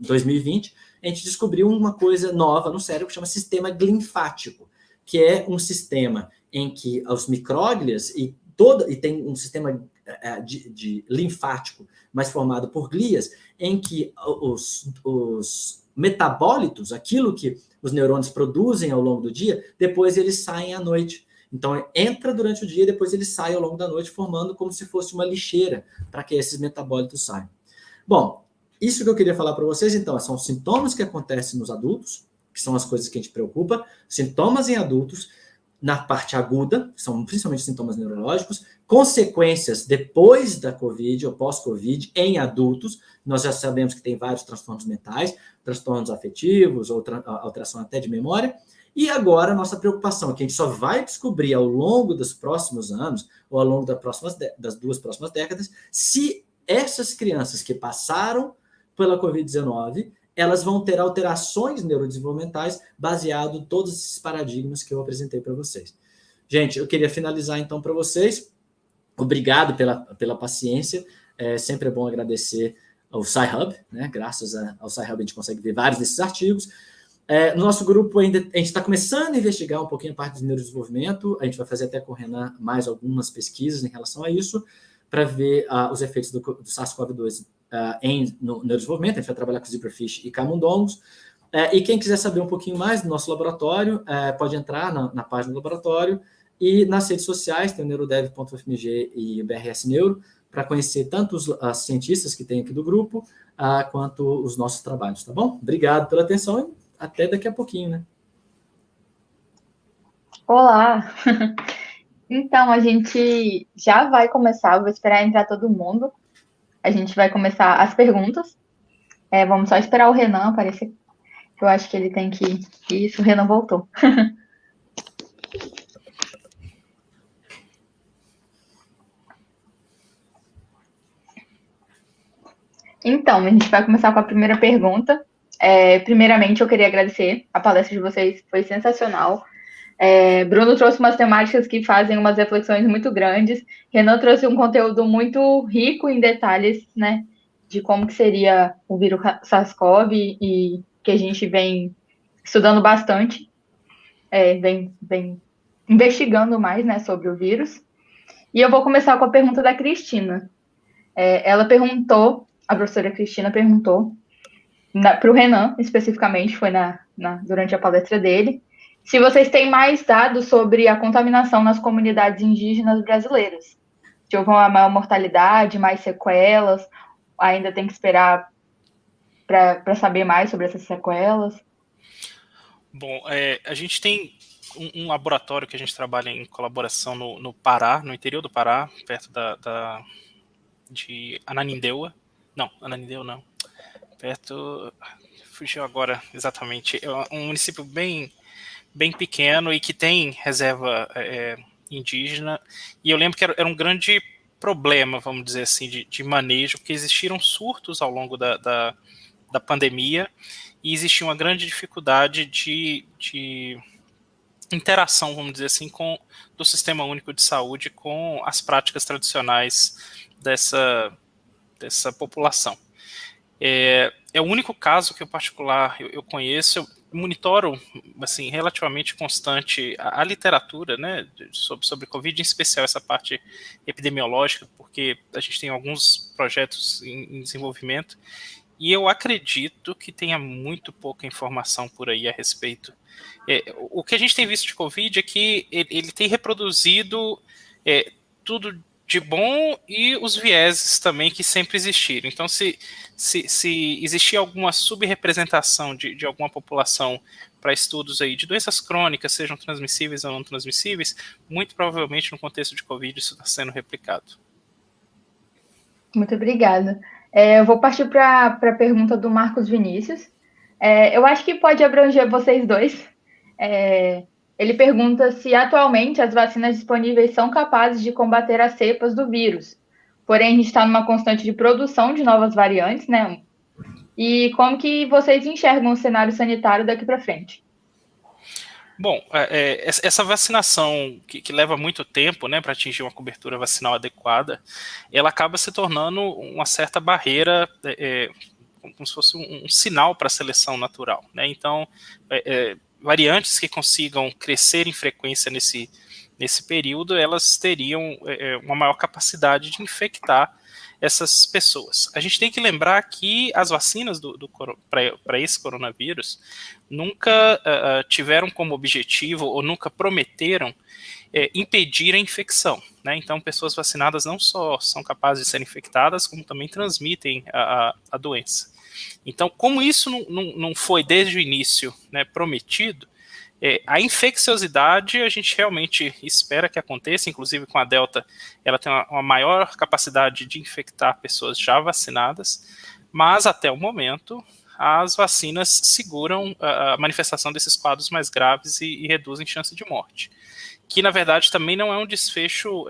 2020, a gente descobriu uma coisa nova no cérebro que chama sistema linfático, que é um sistema em que os micróglias e tem um sistema de linfático, mas formado por glias, em que os metabólitos, aquilo que os neurônios produzem ao longo do dia, depois eles saem à noite. Então, entra durante o dia e depois ele sai ao longo da noite, formando como se fosse uma lixeira para que esses metabólitos saiam. Bom, isso que eu queria falar para vocês, então, são sintomas que acontecem nos adultos, que são as coisas que a gente preocupa, sintomas em adultos, na parte aguda, que são principalmente sintomas neurológicos, consequências depois da Covid ou pós-Covid em adultos, nós já sabemos que tem vários transtornos mentais, transtornos afetivos, ou alteração até de memória, e agora a nossa preocupação, que a gente só vai descobrir ao longo dos próximos anos, ou ao longo das 2 próximas décadas, se essas crianças que passaram pela Covid-19, elas vão ter alterações neurodesenvolvimentais baseado em todos esses paradigmas que eu apresentei para vocês. Gente, eu queria finalizar então para vocês. Obrigado pela paciência. Sempre é bom agradecer ao Sci-Hub, né? Graças ao Sci-Hub a gente consegue ver vários desses artigos. No nosso grupo ainda a gente está começando a investigar um pouquinho a parte de neurodesenvolvimento. A gente vai fazer até com o Renan mais algumas pesquisas em relação a isso, para ver os efeitos do SARS-CoV-2 no neurodesenvolvimento. A gente vai trabalhar com zebrafish e camundongos. E quem quiser saber um pouquinho mais do nosso laboratório, pode entrar na página do laboratório e nas redes sociais, tem o neurodev.ufmg e o BRS Neuro, para conhecer tanto os cientistas que tem aqui do grupo, quanto os nossos trabalhos, tá bom? Obrigado pela atenção e até daqui a pouquinho, né? Olá! Então, a gente já vai começar, vou esperar entrar todo mundo. A gente vai começar as perguntas. Vamos só esperar o Renan aparecer, que eu acho que ele tem que... Isso, o Renan voltou. Então, a gente vai começar com a primeira pergunta. Primeiramente, eu queria agradecer a palestra de vocês, foi sensacional. Bruno trouxe umas temáticas que fazem umas reflexões muito grandes. Renan trouxe um conteúdo muito rico em detalhes, né? de como que seria o vírus SARS-CoV e que a gente vem estudando bastante, vem investigando mais, né, sobre o vírus. E eu vou começar com a pergunta da Cristina. Ela perguntou, a professora Cristina perguntou, para o Renan, especificamente, foi durante a palestra dele, se vocês têm mais dados sobre a contaminação nas comunidades indígenas brasileiras. Se houve uma maior mortalidade, mais sequelas, ainda tem que esperar para saber mais sobre essas sequelas. Bom, a gente tem um laboratório que a gente trabalha em colaboração no Pará, no interior do Pará, perto de Ananindeua. Não, Ananindeua não. Perto... Fugiu agora exatamente. É um município bem pequeno e que tem reserva indígena. E eu lembro que era um grande problema, vamos dizer assim, de manejo, porque existiram surtos ao longo da pandemia e existia uma grande dificuldade de interação, vamos dizer assim, do Sistema Único de Saúde com as práticas tradicionais dessa população. É o único caso que, em particular, eu conheço. Eu monitoro, assim, relativamente constante a literatura, né, sobre Covid, em especial essa parte epidemiológica, porque a gente tem alguns projetos em desenvolvimento, e eu acredito que tenha muito pouca informação por aí a respeito. O que a gente tem visto de Covid é que ele tem reproduzido tudo de bom e os vieses também que sempre existiram. Então, se existir alguma subrepresentação de alguma população para estudos aí de doenças crônicas, sejam transmissíveis ou não transmissíveis, muito provavelmente no contexto de Covid isso está sendo replicado. Muito obrigada. Eu vou partir para a pergunta do Marcos Vinícius. Eu acho que pode abranger vocês dois. Ele pergunta se atualmente as vacinas disponíveis são capazes de combater as cepas do vírus. Porém, a gente está numa constante de produção de novas variantes, né? E como que vocês enxergam o cenário sanitário daqui para frente? Bom, essa vacinação que leva muito tempo, né, para atingir uma cobertura vacinal adequada, ela acaba se tornando uma certa barreira, como se fosse um sinal para a seleção natural, né? Então, variantes que consigam crescer em frequência nesse período, elas teriam uma maior capacidade de infectar essas pessoas. A gente tem que lembrar que as vacinas para esse coronavírus nunca tiveram como objetivo ou nunca prometeram impedir a infecção, né? Então, pessoas vacinadas não só são capazes de ser infectadas, como também transmitem a doença. Então, como isso não foi desde o início, né, prometido, a infecciosidade a gente realmente espera que aconteça, inclusive com a Delta, ela tem uma maior capacidade de infectar pessoas já vacinadas, mas até o momento as vacinas seguram a manifestação desses quadros mais graves e reduzem chance de morte, que na verdade também não é um desfecho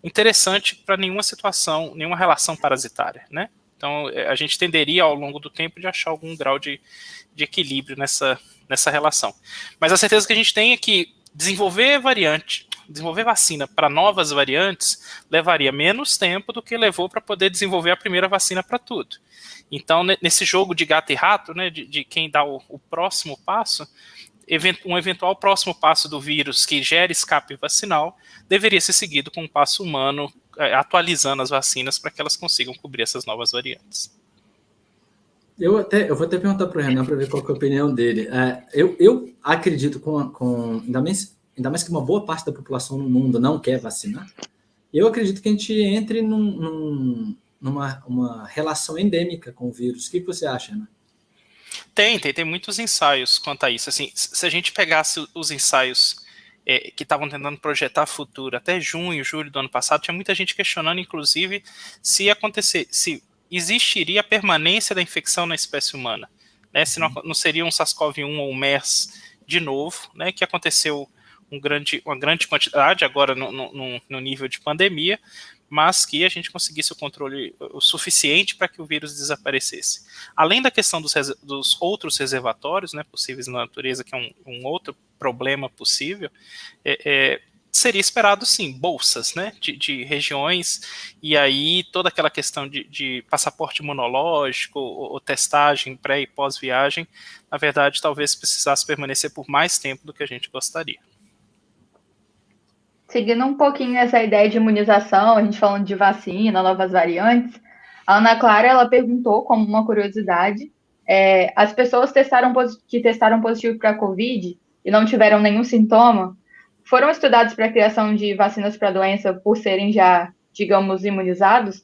interessante para nenhuma situação, nenhuma relação parasitária, né? Então a gente tenderia ao longo do tempo de achar algum grau de equilíbrio nessa relação. Mas a certeza que a gente tem é que desenvolver vacina para novas variantes levaria menos tempo do que levou para poder desenvolver a primeira vacina para tudo. Então, nesse jogo de gato e rato, né, de quem dá o próximo passo, um eventual próximo passo do vírus que gera escape vacinal deveria ser seguido com um passo humano, atualizando as vacinas para que elas consigam cobrir essas novas variantes. Eu vou até perguntar para o Renan para ver qual que é a opinião dele. Eu acredito, ainda mais que uma boa parte da população no mundo não quer vacinar, eu acredito que a gente entre numa relação endêmica com o vírus. O que você acha, Renan? Tem muitos ensaios quanto a isso. Assim, se a gente pegasse os ensaios que estavam tentando projetar futuro até junho, julho do ano passado, tinha muita gente questionando, inclusive, se existiria a permanência da infecção na espécie humana, né? Se não seria um SARS-CoV-1 ou um MERS de novo, né? Que aconteceu uma grande quantidade agora no nível de pandemia, mas que a gente conseguisse o controle o suficiente para que o vírus desaparecesse. Além da questão dos outros reservatórios, né, possíveis na natureza, que é um outro problema possível, seria esperado, sim, bolsas, né, de regiões, e aí toda aquela questão de passaporte imunológico, ou testagem pré e pós-viagem, na verdade, talvez precisasse permanecer por mais tempo do que a gente gostaria. Seguindo um pouquinho essa ideia de imunização, a gente falando de vacina, novas variantes, a Ana Clara, ela perguntou, como uma curiosidade, as pessoas que testaram positivo para a Covid e não tiveram nenhum sintoma, foram estudados para a criação de vacinas para a doença por serem já, digamos, imunizados?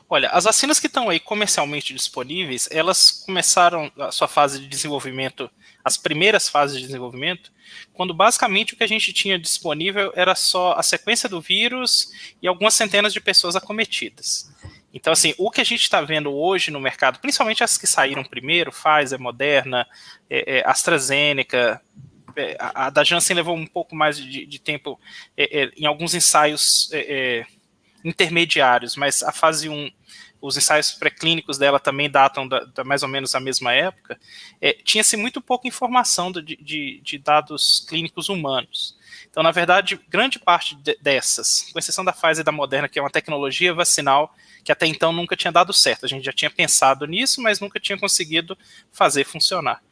Olha, as vacinas que estão aí comercialmente disponíveis, elas começaram a sua fase de desenvolvimento, as primeiras fases de desenvolvimento, quando basicamente o que a gente tinha disponível era só a sequência do vírus e algumas centenas de pessoas acometidas. Então, assim, o que a gente está vendo hoje no mercado, principalmente as que saíram primeiro, Pfizer, Moderna, AstraZeneca, a da Janssen levou um pouco mais de tempo em alguns ensaios intermediários, mas a fase 1, os ensaios pré-clínicos dela também datam da mais ou menos a mesma época, tinha-se muito pouca informação de dados clínicos humanos. Então, na verdade, grande parte dessas, com exceção da Pfizer e da Moderna, que é uma tecnologia vacinal que até então nunca tinha dado certo. A gente já tinha pensado nisso, mas nunca tinha conseguido fazer funcionar.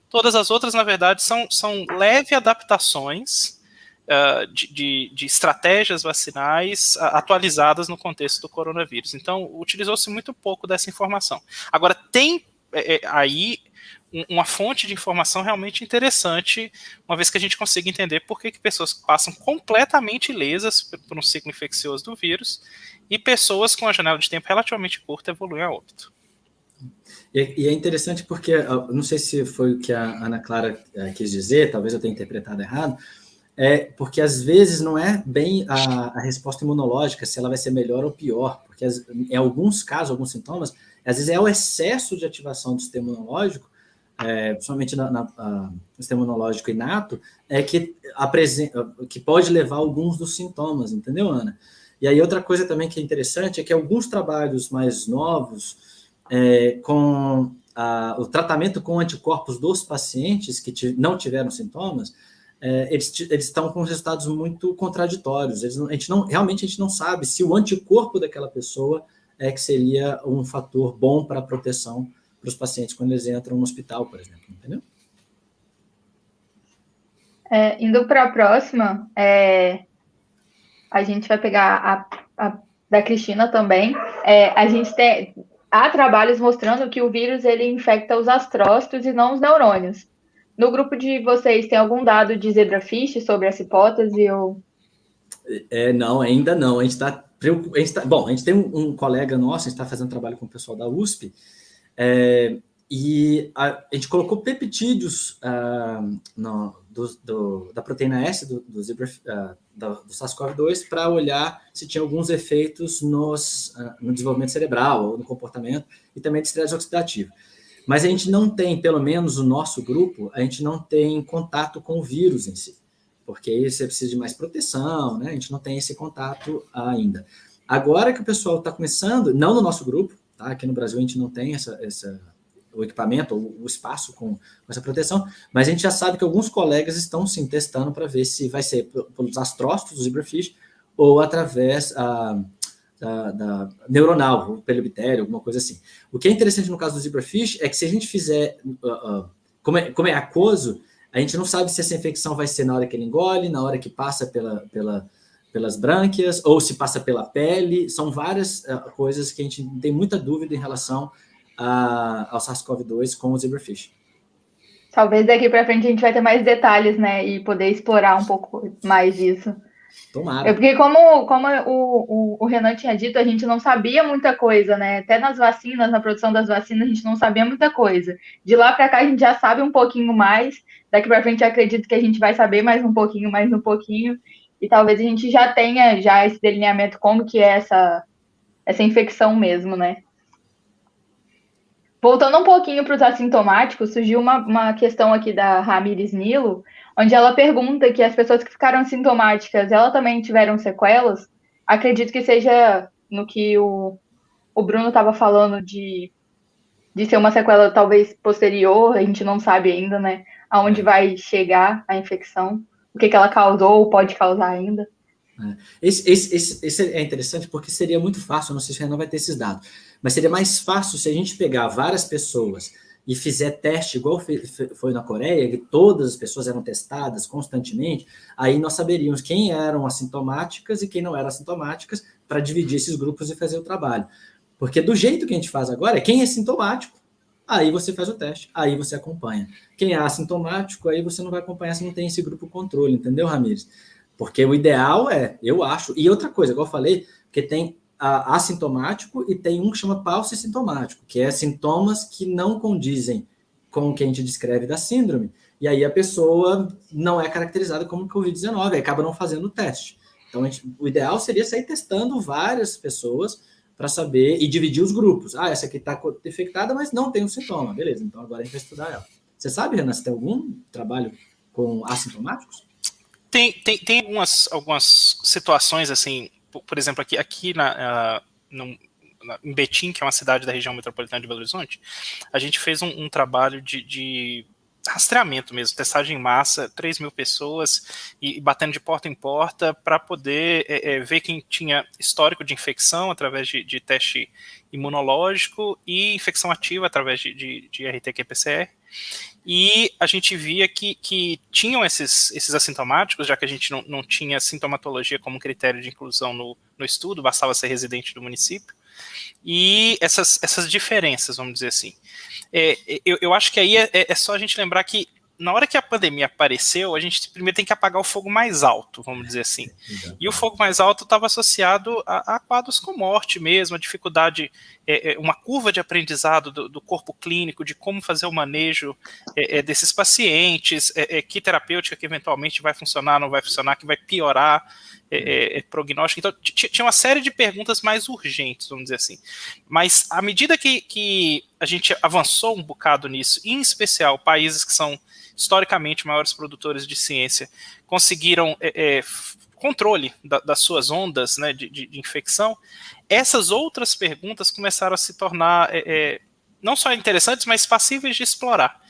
Todas as outras, na verdade, são leves adaptações de estratégias vacinais atualizadas no contexto do coronavírus. Então, utilizou-se muito pouco dessa informação. Agora, tem aí uma fonte de informação realmente interessante, uma vez que a gente consiga entender por que pessoas passam completamente ilesas por um ciclo infeccioso do vírus e pessoas com uma janela de tempo relativamente curta evoluem a óbito. E é interessante porque, não sei se foi o que a Ana Clara quis dizer, talvez eu tenha interpretado errado, porque às vezes não é bem a resposta imunológica, se ela vai ser melhor ou pior, porque em alguns casos, alguns sintomas, às vezes é o excesso de ativação do sistema imunológico, principalmente no sistema imunológico inato, que pode levar a alguns dos sintomas, entendeu, Ana? E aí outra coisa também que é interessante é que alguns trabalhos mais novos, com o tratamento com anticorpos dos pacientes que não tiveram sintomas, eles estão com resultados muito contraditórios. Realmente a gente não sabe se o anticorpo daquela pessoa que seria um fator bom para a proteção para os pacientes quando eles entram no hospital, por exemplo, entendeu? Indo para a próxima, a gente vai pegar a da Cristina também. Há trabalhos mostrando que o vírus ele infecta os astrócitos e não os neurônios. No grupo de vocês, tem algum dado de zebrafish sobre essa hipótese? Não, ainda não. A gente está preocupado. Bom, a gente tem um colega nosso, a gente está fazendo trabalho com o pessoal da USP, e a gente colocou peptídeos da proteína S do SARS-CoV-2 para olhar se tinha alguns efeitos no desenvolvimento cerebral ou no comportamento e também de estresse oxidativo. Mas a gente não tem, pelo menos o nosso grupo, a gente não tem contato com o vírus em si, porque aí você precisa de mais proteção, né? A gente não tem esse contato ainda. Agora que o pessoal está começando, não no nosso grupo, tá? Aqui no Brasil a gente não tem o equipamento, o espaço com essa proteção, mas a gente já sabe que alguns colegas estão sim testando para ver se vai ser pelos astrócitos do zebrafish ou através da neuronal, pelo epitélio, alguma coisa assim. O que é interessante no caso do zebrafish é que se a gente fizer, como é aquoso, a gente não sabe se essa infecção vai ser na hora que ele engole, na hora que passa pelas brânquias, ou se passa pela pele. São várias coisas que a gente tem muita dúvida em relação ao SARS-CoV-2 com o zebrafish. Talvez daqui para frente a gente vai ter mais detalhes, né, e poder explorar um pouco mais isso. Tomara. Porque como o Renan tinha dito, a gente não sabia muita coisa, né? Até nas vacinas, na produção das vacinas, a gente não sabia muita coisa. De lá para cá a gente já sabe um pouquinho mais. Daqui para frente acredito que a gente vai saber mais um pouquinho, e talvez a gente já tenha esse delineamento como que é essa infecção mesmo, né? Voltando um pouquinho para os assintomáticos, surgiu uma questão aqui da Ramires Nilo, onde ela pergunta que as pessoas que ficaram assintomáticas, elas também tiveram sequelas? Acredito que seja no que o Bruno estava falando de ser uma sequela talvez posterior, a gente não sabe ainda, né? Aonde vai chegar a infecção. o que ela causou ou pode causar ainda. Esse é interessante porque seria muito fácil, não sei se o Renan vai ter esses dados, mas seria mais fácil se a gente pegar várias pessoas e fizer teste igual foi na Coreia, que todas as pessoas eram testadas constantemente, aí nós saberíamos quem eram assintomáticas e quem não eram assintomáticas para dividir esses grupos e fazer o trabalho. Porque do jeito que a gente faz agora, quem é sintomático, aí você faz o teste, aí você acompanha. Quem é assintomático, aí você não vai acompanhar se não tem esse grupo controle, entendeu, Ramires? Porque o ideal eu acho, e outra coisa, igual eu falei, porque tem assintomático e tem um que chama paucissintomático, que é sintomas que não condizem com o que a gente descreve da síndrome, e aí a pessoa não é caracterizada como Covid-19, aí acaba não fazendo o teste. Então, o ideal seria sair testando várias pessoas para saber e dividir os grupos. Essa aqui está infectada, mas não tem um sintoma. Beleza, então agora a gente vai estudar ela. Você sabe, Renan, se tem algum trabalho com assintomáticos? Tem algumas situações, assim, por exemplo, aqui em Betim, que é uma cidade da região metropolitana de Belo Horizonte, a gente fez um trabalho de rastreamento mesmo, testagem em massa, 3.000 pessoas, e batendo de porta em porta para poder ver quem tinha histórico de infecção através de teste imunológico e infecção ativa através de RT-qPCR. E a gente via que tinham esses assintomáticos, já que a gente não tinha sintomatologia como critério de inclusão no estudo, bastava ser residente do município, e essas diferenças, vamos dizer assim. Eu acho que aí é só a gente lembrar que na hora que a pandemia apareceu, a gente primeiro tem que apagar o fogo mais alto, vamos dizer assim. E o fogo mais alto estava associado a quadros com morte mesmo, a dificuldade, uma curva de aprendizado do corpo clínico, de como fazer o manejo desses pacientes, que terapêutica que eventualmente vai funcionar, não vai funcionar, que vai piorar prognóstico. Então, tinha uma série de perguntas mais urgentes, vamos dizer assim. Mas, à medida que a gente avançou um bocado nisso, em especial países que são historicamente maiores produtores de ciência, conseguiram controle das suas ondas, né, de infecção, essas outras perguntas começaram a se tornar não só interessantes, mas passíveis de explorar.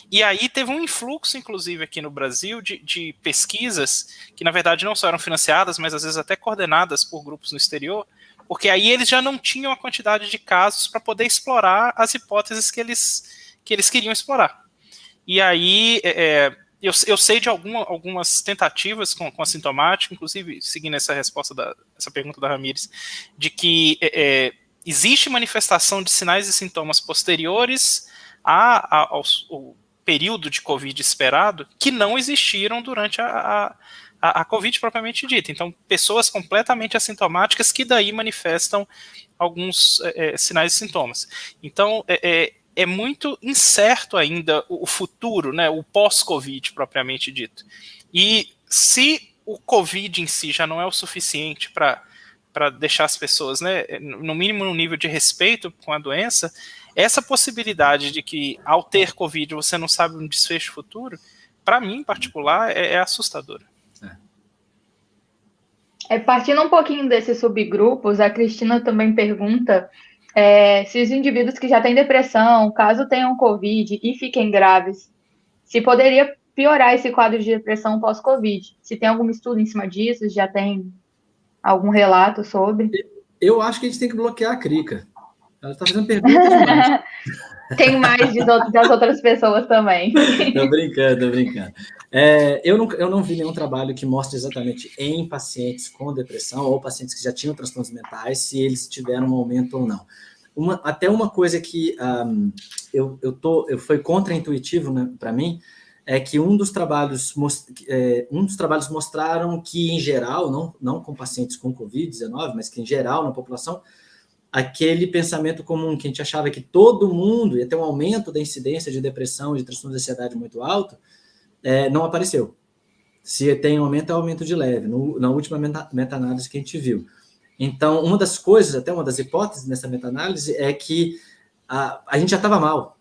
E aí teve um influxo, inclusive, aqui no Brasil, de pesquisas que, na verdade, não só eram financiadas, mas às vezes até coordenadas por grupos no exterior, porque aí eles já não tinham a quantidade de casos para poder explorar as hipóteses que eles queriam explorar. E aí eu sei de algumas tentativas com assintomático, inclusive seguindo essa resposta essa pergunta da Ramires, de que existe manifestação de sinais e sintomas posteriores ao período de Covid esperado que não existiram durante a Covid propriamente dita. Então, pessoas completamente assintomáticas que daí manifestam alguns sinais e sintomas. Então, é muito incerto ainda o futuro, né, o pós-Covid propriamente dito. E se o Covid em si já não é o suficiente para deixar as pessoas, né, no mínimo no nível de respeito com a doença, essa possibilidade de que ao ter Covid você não sabe um desfecho futuro, para mim em particular, é assustadora. Partindo um pouquinho desses subgrupos, a Cristina também pergunta se os indivíduos que já têm depressão, caso tenham Covid e fiquem graves, se poderia piorar esse quadro de depressão pós-Covid. Se tem algum estudo em cima disso, se já tem algum relato sobre. Eu acho que a gente tem que bloquear a Crica. Ela está fazendo perguntas demais. Tem mais das outras pessoas também. Tô brincando. Eu não vi nenhum trabalho que mostre exatamente em pacientes com depressão ou pacientes que já tinham transtornos mentais, se eles tiveram um aumento ou não. Até uma coisa que foi contraintuitivo, né, para mim, é que um dos trabalhos mostraram que, em geral, não com pacientes com Covid-19, mas que, em geral, na população, aquele pensamento comum que a gente achava que todo mundo ia ter um aumento da incidência de depressão e de transtorno de ansiedade muito alto, não apareceu. Se tem um aumento, é um aumento de leve, na última meta-análise que a gente viu. Então, uma das coisas, até uma das hipóteses nessa meta-análise é que a gente já estava mal.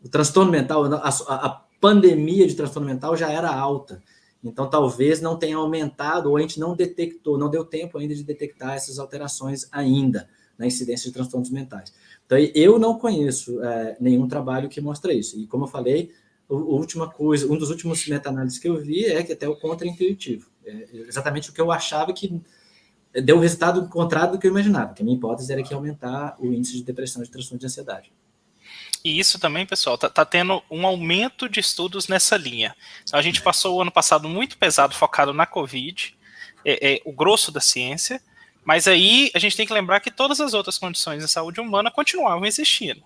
O transtorno mental, a pandemia de transtorno mental já era alta. Então, talvez não tenha aumentado, ou a gente não detectou, não deu tempo ainda de detectar essas alterações ainda na incidência de transtornos mentais. Então, eu não conheço nenhum trabalho que mostra isso. E, como eu falei, última coisa, um dos últimos meta-análises que eu vi é que até o contra-intuitivo. É exatamente o que eu achava que deu o resultado contrário do que eu imaginava, que a minha hipótese era que ia aumentar o índice de depressão e de transtorno de ansiedade. E isso também, pessoal, tá tendo um aumento de estudos nessa linha. Então, a gente passou o ano passado muito pesado, focado na Covid, o grosso da ciência, mas aí a gente tem que lembrar que todas as outras condições de saúde humana continuavam existindo.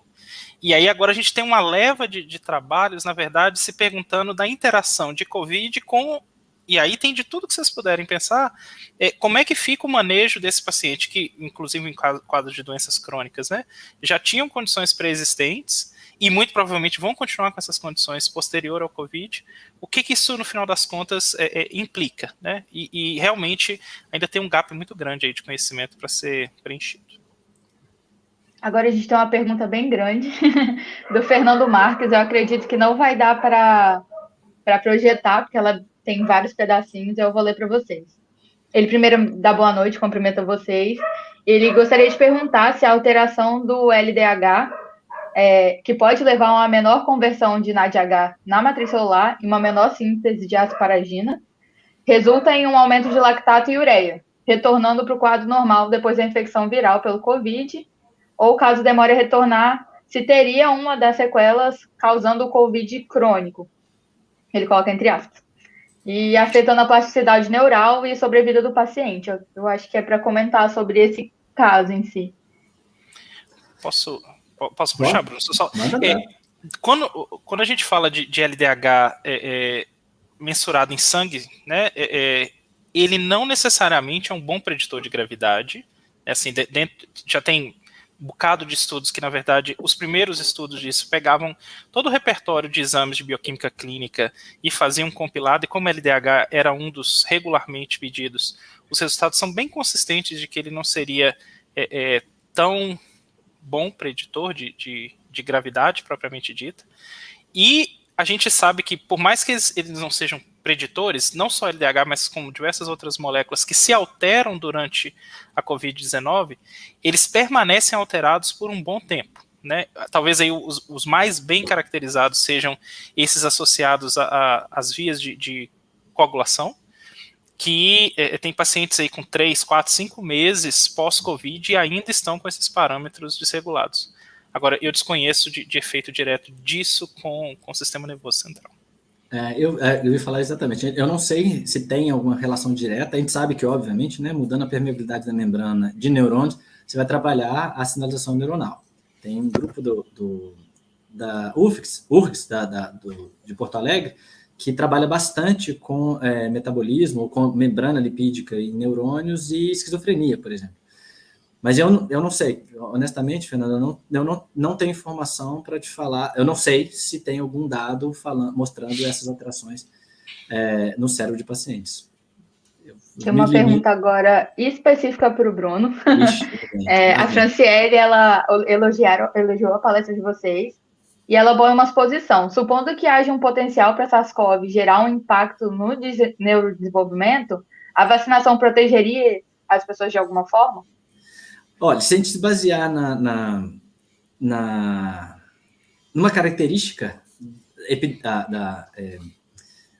E aí agora a gente tem uma leva de trabalhos, na verdade, se perguntando da interação de Covid com... E aí tem de tudo que vocês puderem pensar, como é que fica o manejo desse paciente, que inclusive em quadros de doenças crônicas, né, já tinham condições pré-existentes e muito provavelmente vão continuar com essas condições posterior ao Covid. O que isso, no final das contas, implica, né? E realmente ainda tem um gap muito grande aí de conhecimento para ser preenchido. Agora a gente tem uma pergunta bem grande do Fernando Marques. Eu acredito que não vai dar para projetar, porque ela tem vários pedacinhos, eu vou ler para vocês. Ele primeiro dá boa noite, cumprimenta vocês. Ele gostaria de perguntar se a alteração do LDH, que pode levar a uma menor conversão de NADH na matriz celular e uma menor síntese de asparagina, resulta em um aumento de lactato e ureia, retornando para o quadro normal depois da infecção viral pelo Covid, ou caso demore a retornar, se teria uma das sequelas causando o Covid crônico. Ele coloca entre aspas. E afetando a plasticidade neural e sobrevida do paciente. Eu acho que é para comentar sobre esse caso em si. Posso puxar, Bruno? Quando a gente fala de LDH mensurado em sangue, né, ele não necessariamente é um bom preditor de gravidade. Assim, já tem um bocado de estudos que, na verdade, os primeiros estudos disso pegavam todo o repertório de exames de bioquímica clínica e faziam um compilado, e como LDH era um dos regularmente pedidos, os resultados são bem consistentes de que ele não seria tão bom preditor de gravidade, propriamente dita. E a gente sabe que, por mais que eles não sejam preditores, não só LDH, mas como diversas outras moléculas que se alteram durante a Covid-19, eles permanecem alterados por um bom tempo, né? Talvez aí os mais bem caracterizados sejam esses associados às vias de coagulação, que tem pacientes aí com 3, 4, 5 meses pós-Covid e ainda estão com esses parâmetros desregulados. Agora, eu desconheço de efeito direto disso com o sistema nervoso central. Eu ia falar exatamente. Eu não sei se tem alguma relação direta. A gente sabe que, obviamente, né, mudando a permeabilidade da membrana de neurônios, você vai trabalhar a sinalização neuronal. Tem um grupo da UFRGS, de Porto Alegre, que trabalha bastante com metabolismo, com membrana lipídica em neurônios e esquizofrenia, por exemplo. Mas eu não sei, honestamente, Fernando, eu não tenho informação para te falar. Eu não sei se tem algum dado mostrando essas alterações no cérebro de pacientes. Tem uma pergunta agora específica para o Bruno. A Franciele, ela elogiou a palestra de vocês e ela põe uma exposição. Supondo que haja um potencial para SARS-CoV gerar um impacto no neurodesenvolvimento, a vacinação protegeria as pessoas de alguma forma? Olha, se a gente se basear numa característica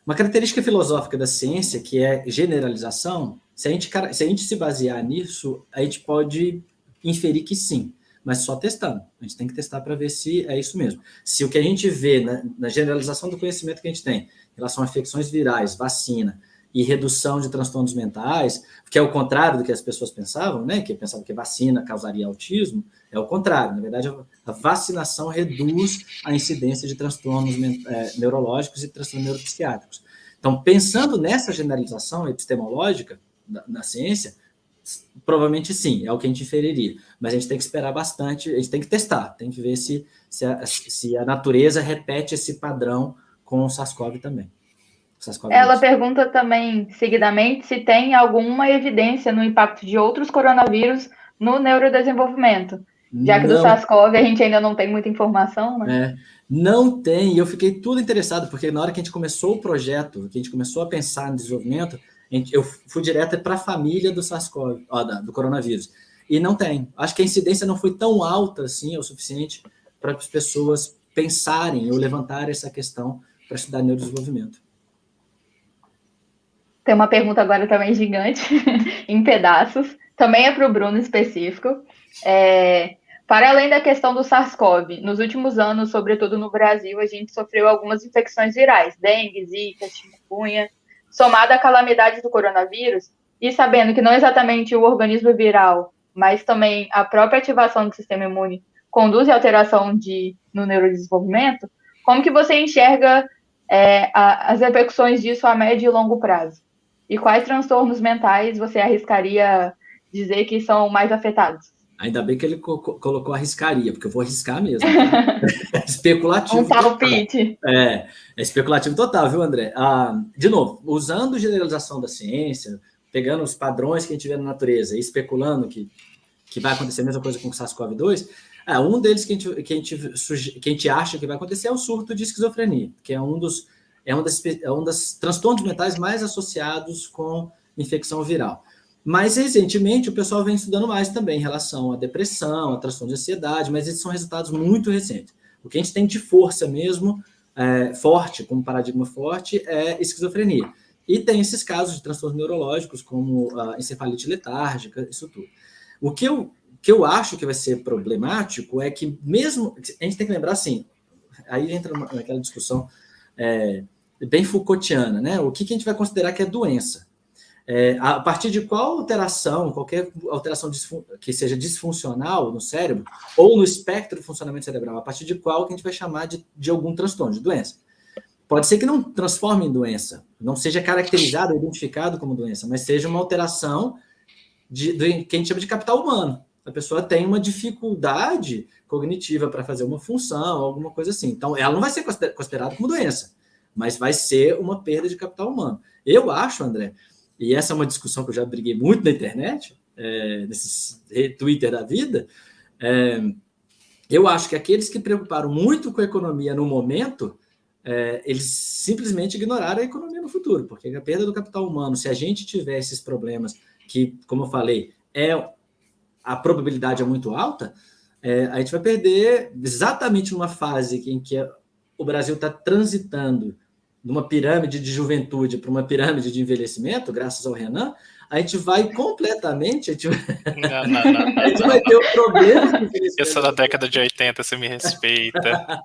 uma característica filosófica da ciência, que é generalização, se a gente se basear nisso, a gente pode inferir que sim, mas só testando. A gente tem que testar para ver se é isso mesmo. Se o que a gente vê na generalização do conhecimento que a gente tem em relação a infecções virais, vacina e redução de transtornos mentais, que é o contrário do que as pessoas pensavam, né? Que pensavam que vacina causaria autismo, é o contrário. Na verdade, a vacinação reduz a incidência de transtornos neurológicos e transtornos neuropsiquiátricos. Então, pensando nessa generalização epistemológica da ciência, provavelmente sim, é o que a gente inferiria. Mas a gente tem que esperar bastante, a gente tem que testar, tem que ver se a natureza repete esse padrão com o SARS-CoV também. Ela pergunta também, seguidamente, se tem alguma evidência no impacto de outros coronavírus no neurodesenvolvimento. Já que do SARS-CoV a gente ainda não tem muita informação, né? Não tem, e eu fiquei tudo interessado, porque na hora que a gente começou o projeto, que a gente começou a pensar no desenvolvimento, eu fui direto para a família do SARS-CoV, do coronavírus. E não tem. Acho que a incidência não foi tão alta assim, o suficiente para as pessoas pensarem ou levantarem essa questão para estudar neurodesenvolvimento. Tem uma pergunta agora também gigante, em pedaços. Também é para o Bruno específico. Para além da questão do SARS-CoV, nos últimos anos, sobretudo no Brasil, a gente sofreu algumas infecções virais, dengue, zika, chikungunya, somada à calamidade do coronavírus, e sabendo que não exatamente o organismo viral, mas também a própria ativação do sistema imune conduz à alteração no neurodesenvolvimento, como que você enxerga as repercussões disso a médio e longo prazo? E quais transtornos mentais você arriscaria dizer que são mais afetados? Ainda bem que ele colocou arriscaria, porque eu vou arriscar mesmo. Tá? É especulativo. Um palpite. É especulativo total, viu, André? De novo, usando generalização da ciência, pegando os padrões que a gente vê na natureza e especulando que vai acontecer a mesma coisa com o SARS-CoV-2, um deles que a gente acha que vai acontecer é o surto de esquizofrenia, que é um dos transtornos mentais mais associados com infecção viral. Mas, recentemente, o pessoal vem estudando mais também em relação à depressão, a transtorno de ansiedade, mas esses são resultados muito recentes. O que a gente tem de força mesmo, forte, como paradigma forte, é esquizofrenia. E tem esses casos de transtornos neurológicos, como a encefalite letárgica, isso tudo. O que eu acho que vai ser problemático é que mesmo... A gente tem que lembrar, assim, aí entra naquela discussão bem Foucaultiana, né? O que a gente vai considerar que é doença? A partir de qual alteração, qualquer alteração que seja disfuncional no cérebro, ou no espectro de funcionamento cerebral, a partir de qual que a gente vai chamar de algum transtorno, de doença. Pode ser que não transforme em doença, não seja caracterizado, identificado como doença, mas seja uma alteração que a gente chama de capital humano. A pessoa tem uma dificuldade cognitiva para fazer uma função, alguma coisa assim. Então, ela não vai ser considerada como doença, mas vai ser uma perda de capital humano. Eu acho, André, e essa é uma discussão que eu já briguei muito na internet, nesses Twitter da vida, eu acho que aqueles que preocuparam muito com a economia no momento, eles simplesmente ignoraram a economia no futuro, porque a perda do capital humano, se a gente tiver esses problemas que, como eu falei, a probabilidade é muito alta, a gente vai perder exatamente numa fase em que o Brasil está transitando de uma pirâmide de juventude para uma pirâmide de envelhecimento, graças ao Renan, a gente vai completamente... A gente vai ter o problema... Eu sou da década de 80, você me respeita.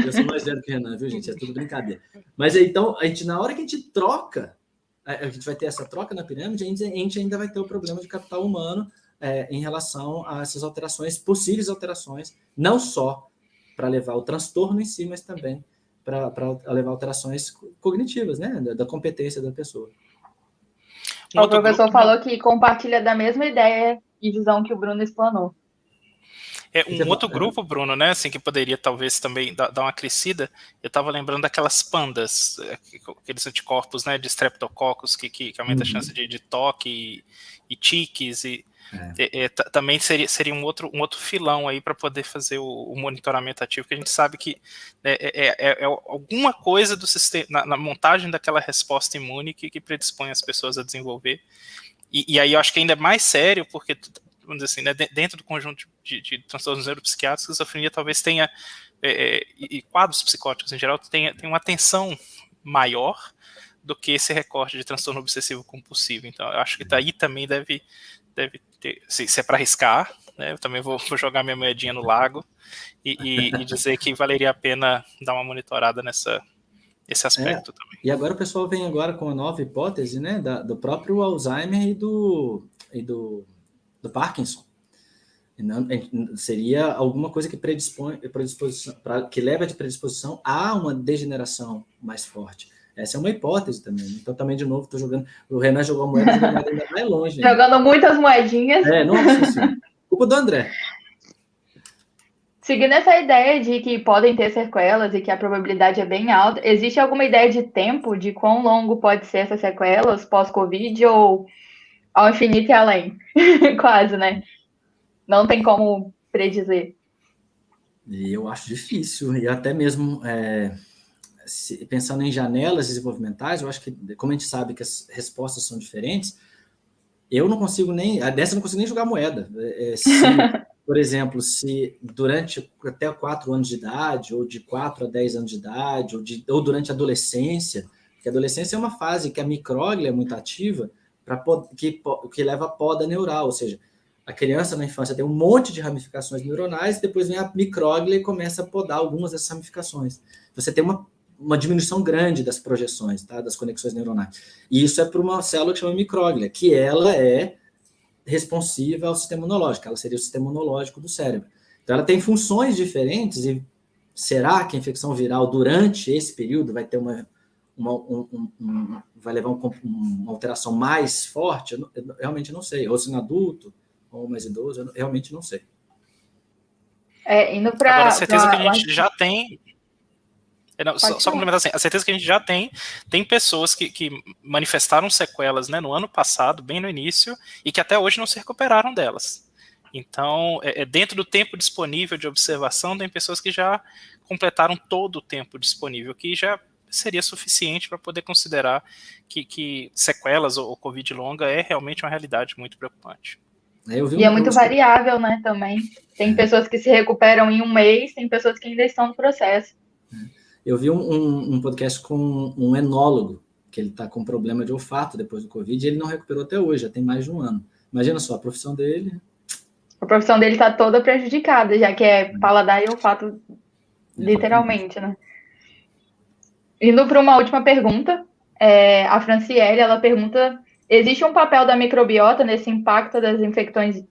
Eu sou mais velho que o Renan, viu, gente? É tudo brincadeira. Mas então, na hora que a gente troca, a gente vai ter essa troca na pirâmide, a gente ainda vai ter o problema de capital humano em relação a essas alterações, possíveis alterações, não só para levar o transtorno em si, mas também para levar alterações cognitivas, né, da competência da pessoa. O professor falou que compartilha da mesma ideia e visão que o Bruno explanou. Um outro grupo, Bruno, né, assim, que poderia talvez também dar uma crescida, eu estava lembrando daquelas pandas, aqueles anticorpos, né, de streptococcus que aumenta a chance de toque e tiques, também seria um outro filão aí para poder fazer o monitoramento ativo, que a gente sabe que alguma coisa do sistema, na montagem daquela resposta imune que predispõe as pessoas a desenvolver. E aí eu acho que ainda é mais sério, porque, vamos dizer assim, né, dentro do conjunto de transtornos neuropsiquiátricos, a esquizofrenia talvez tenha, e quadros psicóticos em geral, tem uma atenção maior do que esse recorte de transtorno obsessivo compulsivo. Então, eu acho que daí também deve ter, se é para arriscar, né, eu também vou jogar minha moedinha no lago e dizer que valeria a pena dar uma monitorada nesse aspecto também. E agora o pessoal vem agora com a nova hipótese, né, do próprio Alzheimer e do Parkinson. Seria alguma coisa que que leva de predisposição a uma degeneração mais forte. Essa é uma hipótese também. Então, também, de novo, estou jogando... O Renan jogou a moeda, ainda vai longe. Né? Jogando muitas moedinhas. Nossa senhora. Culpa do André. Seguindo essa ideia de que podem ter sequelas e que a probabilidade é bem alta, existe alguma ideia de tempo, de quão longo pode ser essas sequelas pós-Covid ou ao infinito e além? Quase, né? Não tem como predizer. E eu acho difícil. E até mesmo... pensando em janelas desenvolvimentais, eu acho que, como a gente sabe que as respostas são diferentes, eu não consigo nem... Dessa eu não consigo nem jogar moeda. por exemplo, se durante até 4 anos de idade, ou de 4 a 10 anos de idade, ou durante a adolescência, porque a adolescência é uma fase que a micróglia é muito ativa, que leva à poda neural, ou seja, a criança na infância tem um monte de ramificações neuronais, depois vem a micróglia e começa a podar algumas dessas ramificações. Você tem uma diminuição grande das projeções, tá? Das conexões neuronais. E isso é para uma célula que chama micróglia, que ela é responsiva ao sistema imunológico, ela seria o sistema imunológico do cérebro. Então, ela tem funções diferentes, e será que a infecção viral, durante esse período, vai ter vai levar uma alteração mais forte? Eu realmente não sei. Ou se no adulto, ou mais idoso, eu realmente não sei. Indo para... Agora, a certeza que a gente já tem... Só complementar assim, a certeza que a gente já tem pessoas que manifestaram sequelas, né, no ano passado, bem no início, e que até hoje não se recuperaram delas. Então, dentro do tempo disponível de observação, tem pessoas que já completaram todo o tempo disponível, que já seria suficiente para poder considerar que sequelas ou Covid longa é realmente uma realidade muito preocupante. E é muito variável, né, também. Tem pessoas que se recuperam em um mês, tem pessoas que ainda estão no processo. Eu vi um podcast com um enólogo, que ele está com problema de olfato depois do Covid, e ele não recuperou até hoje, já tem mais de um ano. Imagina só, a profissão dele... A profissão dele está toda prejudicada, já que é paladar e olfato, literalmente, né? Indo para uma última pergunta, a Franciele, ela pergunta: existe um papel da microbiota nesse impacto das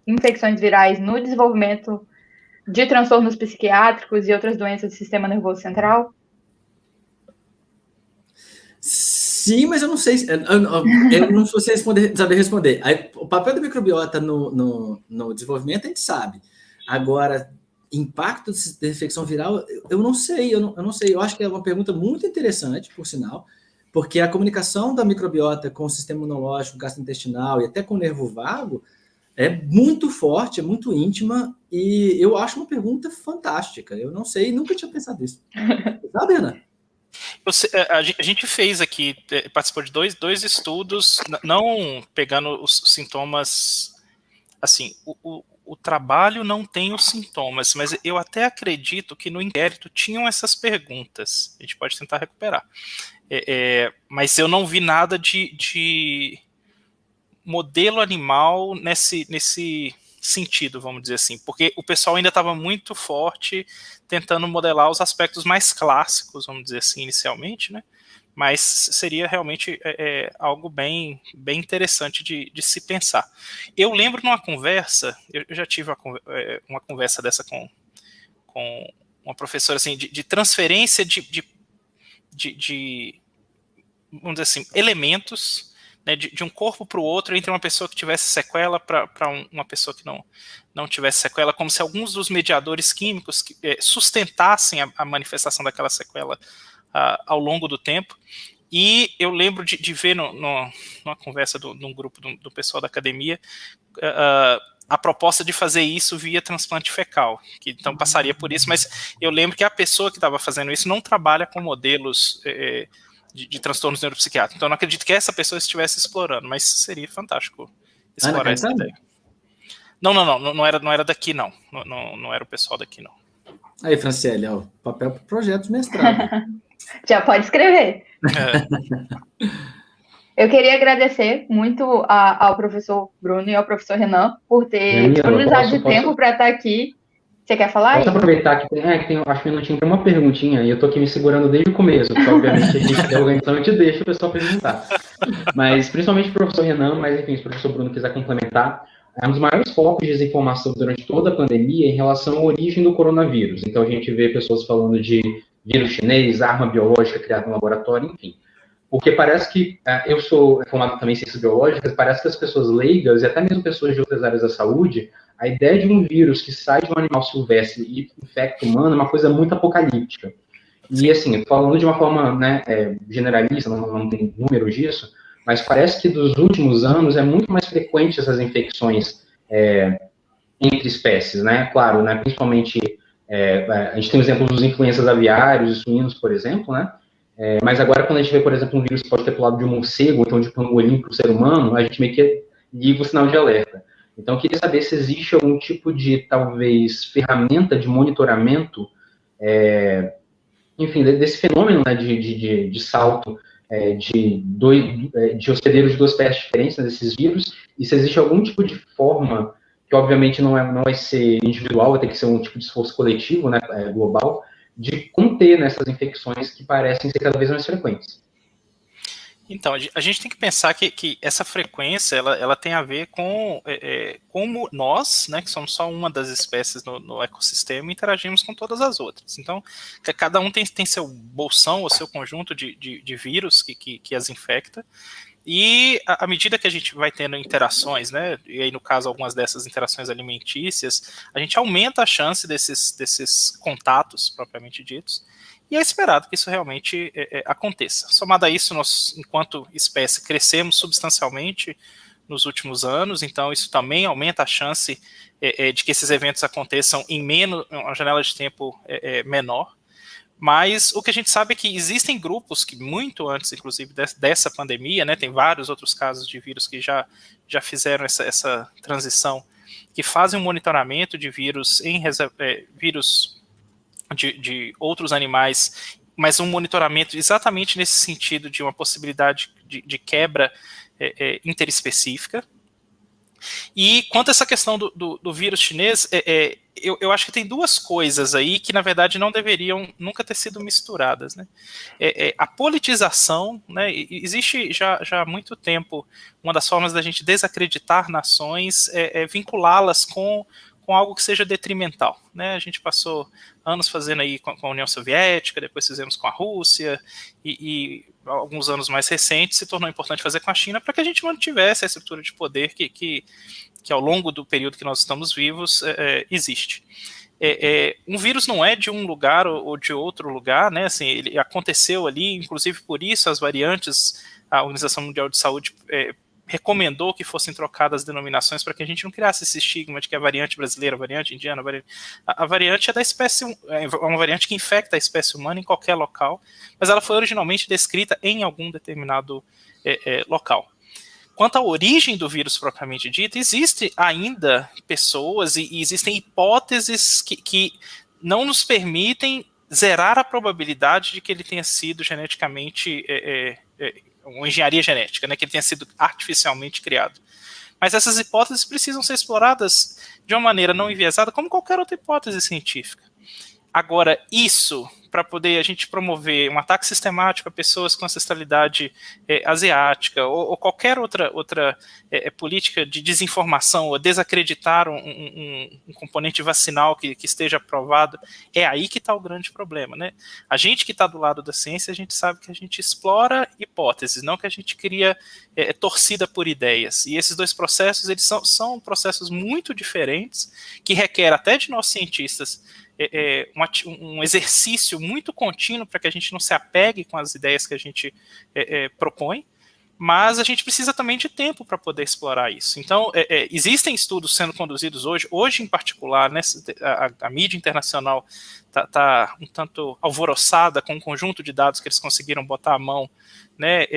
infecções virais no desenvolvimento de transtornos psiquiátricos e outras doenças do sistema nervoso central? Sim, mas eu não sei, eu não sei saber responder. O papel da microbiota no desenvolvimento a gente sabe. Agora, impacto da infecção viral, eu não sei, eu não sei. Eu acho que é uma pergunta muito interessante, por sinal, porque a comunicação da microbiota com o sistema imunológico, gastrointestinal e até com o nervo vago é muito forte, é muito íntima, e eu acho uma pergunta fantástica. Eu não sei, nunca tinha pensado nisso. Sabe, Ana? A gente fez aqui, participou de dois estudos, não pegando os sintomas, assim, o trabalho não tem os sintomas, mas eu até acredito que no inquérito tinham essas perguntas, a gente pode tentar recuperar, mas eu não vi nada de modelo animal nesse sentido, vamos dizer assim, porque o pessoal ainda estava muito forte tentando modelar os aspectos mais clássicos, vamos dizer assim, inicialmente, né? Mas seria realmente algo bem interessante de se pensar. Eu lembro numa conversa, eu já tive uma conversa dessa com uma professora assim, de transferência de vamos dizer assim, elementos, né, de um corpo para o outro, entre uma pessoa que tivesse sequela para uma pessoa que não tivesse sequela, como se alguns dos mediadores químicos sustentassem a manifestação daquela sequela ao longo do tempo. E eu lembro de ver numa conversa num grupo do pessoal da academia a proposta de fazer isso via transplante fecal, que então passaria por isso, mas eu lembro que a pessoa que estava fazendo isso não trabalha com modelos de transtornos neuropsiquiátricos. Então, eu não acredito que essa pessoa estivesse explorando, mas seria fantástico explorar essa ideia. Não era daqui, não. Não era o pessoal daqui, não. Aí, Franciele, ó, papel para o projeto de mestrado. Já pode escrever. Eu queria agradecer muito ao professor Bruno e ao professor Renan por ter disponibilizado de tempo para estar aqui. Você quer falar? Posso aproveitar que acho que não tinha uma perguntinha e eu tô aqui me segurando desde o começo, porque obviamente a gente tem organização, a gente deixa o pessoal perguntar. Mas principalmente o professor Renan, mas enfim, se o professor Bruno quiser complementar, é um dos maiores focos de desinformação durante toda a pandemia em relação à origem do coronavírus. Então a gente vê pessoas falando de vírus chinês, arma biológica criada no laboratório, enfim. Porque parece que, eu sou formado também em ciências biológicas, parece que as pessoas leigas, e até mesmo pessoas de outras áreas da saúde, a ideia de um vírus que sai de um animal silvestre e infecta o humano é uma coisa muito apocalíptica. E, assim, falando de uma forma, né, generalista, não tem números disso, mas parece que dos últimos anos é muito mais frequente essas infecções entre espécies, né? Claro, né, principalmente, a gente tem o exemplo dos influenças aviários e suínos, por exemplo, né? Mas agora, quando a gente vê, por exemplo, um vírus que pode ter pulado de um morcego, então de pangolim para o ser humano, a gente meio que liga o sinal de alerta. Então, eu queria saber se existe algum tipo de, talvez, ferramenta de monitoramento, enfim, desse fenômeno, né, de salto de hospedeiros de 2 espécies diferentes, né, desses vírus, e se existe algum tipo de forma, que obviamente não vai ser individual, vai ter que ser um tipo de esforço coletivo, né, global, de conter nessas infecções que parecem ser cada vez mais frequentes. Então, a gente tem que pensar que essa frequência ela tem a ver com como nós, né, que somos só uma das espécies no ecossistema, interagimos com todas as outras. Então, cada um tem seu bolsão, ou seu conjunto de vírus que as infecta, e à medida que a gente vai tendo interações, né, e aí no caso algumas dessas interações alimentícias, a gente aumenta a chance desses contatos propriamente ditos, e é esperado que isso realmente aconteça. Somado a isso, nós, enquanto espécie, crescemos substancialmente nos últimos anos, então isso também aumenta a chance de que esses eventos aconteçam em uma janela de tempo menor. Mas o que a gente sabe é que existem grupos que muito antes, inclusive, dessa pandemia, né, tem vários outros casos de vírus que já fizeram essa transição, que fazem um monitoramento de vírus vírus de outros animais, mas um monitoramento exatamente nesse sentido de uma possibilidade de quebra interespecífica. E quanto a essa questão do vírus chinês, eu acho que tem 2 coisas aí que, na verdade, não deveriam nunca ter sido misturadas, né? A politização, né? Existe já há muito tempo uma das formas da gente desacreditar nações vinculá-las com algo que seja detrimental, né? A gente passou anos fazendo aí com a União Soviética, depois fizemos com a Rússia, e alguns anos mais recentes se tornou importante fazer com a China para que a gente mantivesse a estrutura de poder que ao longo do período que nós estamos vivos existe. Um vírus não é de um lugar ou de outro lugar, né? Assim, ele aconteceu ali, inclusive por isso as variantes, a Organização Mundial de Saúde recomendou que fossem trocadas as denominações para que a gente não criasse esse estigma de que a variante brasileira, a variante indiana, a variante é da espécie, é uma variante que infecta a espécie humana em qualquer local, mas ela foi originalmente descrita em algum determinado local. Quanto à origem do vírus propriamente dito, existe ainda pessoas e existem hipóteses que não nos permitem zerar a probabilidade de que ele tenha sido geneticamente uma engenharia genética, né, que ele tenha sido artificialmente criado. Mas essas hipóteses precisam ser exploradas de uma maneira não enviesada, como qualquer outra hipótese científica. Agora, isso, para poder a gente promover um ataque sistemático a pessoas com ancestralidade asiática ou qualquer outra política de desinformação ou desacreditar um componente vacinal que esteja aprovado, é aí que está o grande problema, né? A gente que está do lado da ciência, a gente sabe que a gente explora hipóteses, não que a gente cria torcida por ideias. E esses 2 processos, eles são processos muito diferentes, que requerem até de nós cientistas um exercício muito contínuo para que a gente não se apegue com as ideias que a gente propõe, mas a gente precisa também de tempo para poder explorar isso. Então, existem estudos sendo conduzidos hoje em particular, né, a mídia internacional está um tanto alvoroçada com um conjunto de dados que eles conseguiram botar à mão, né,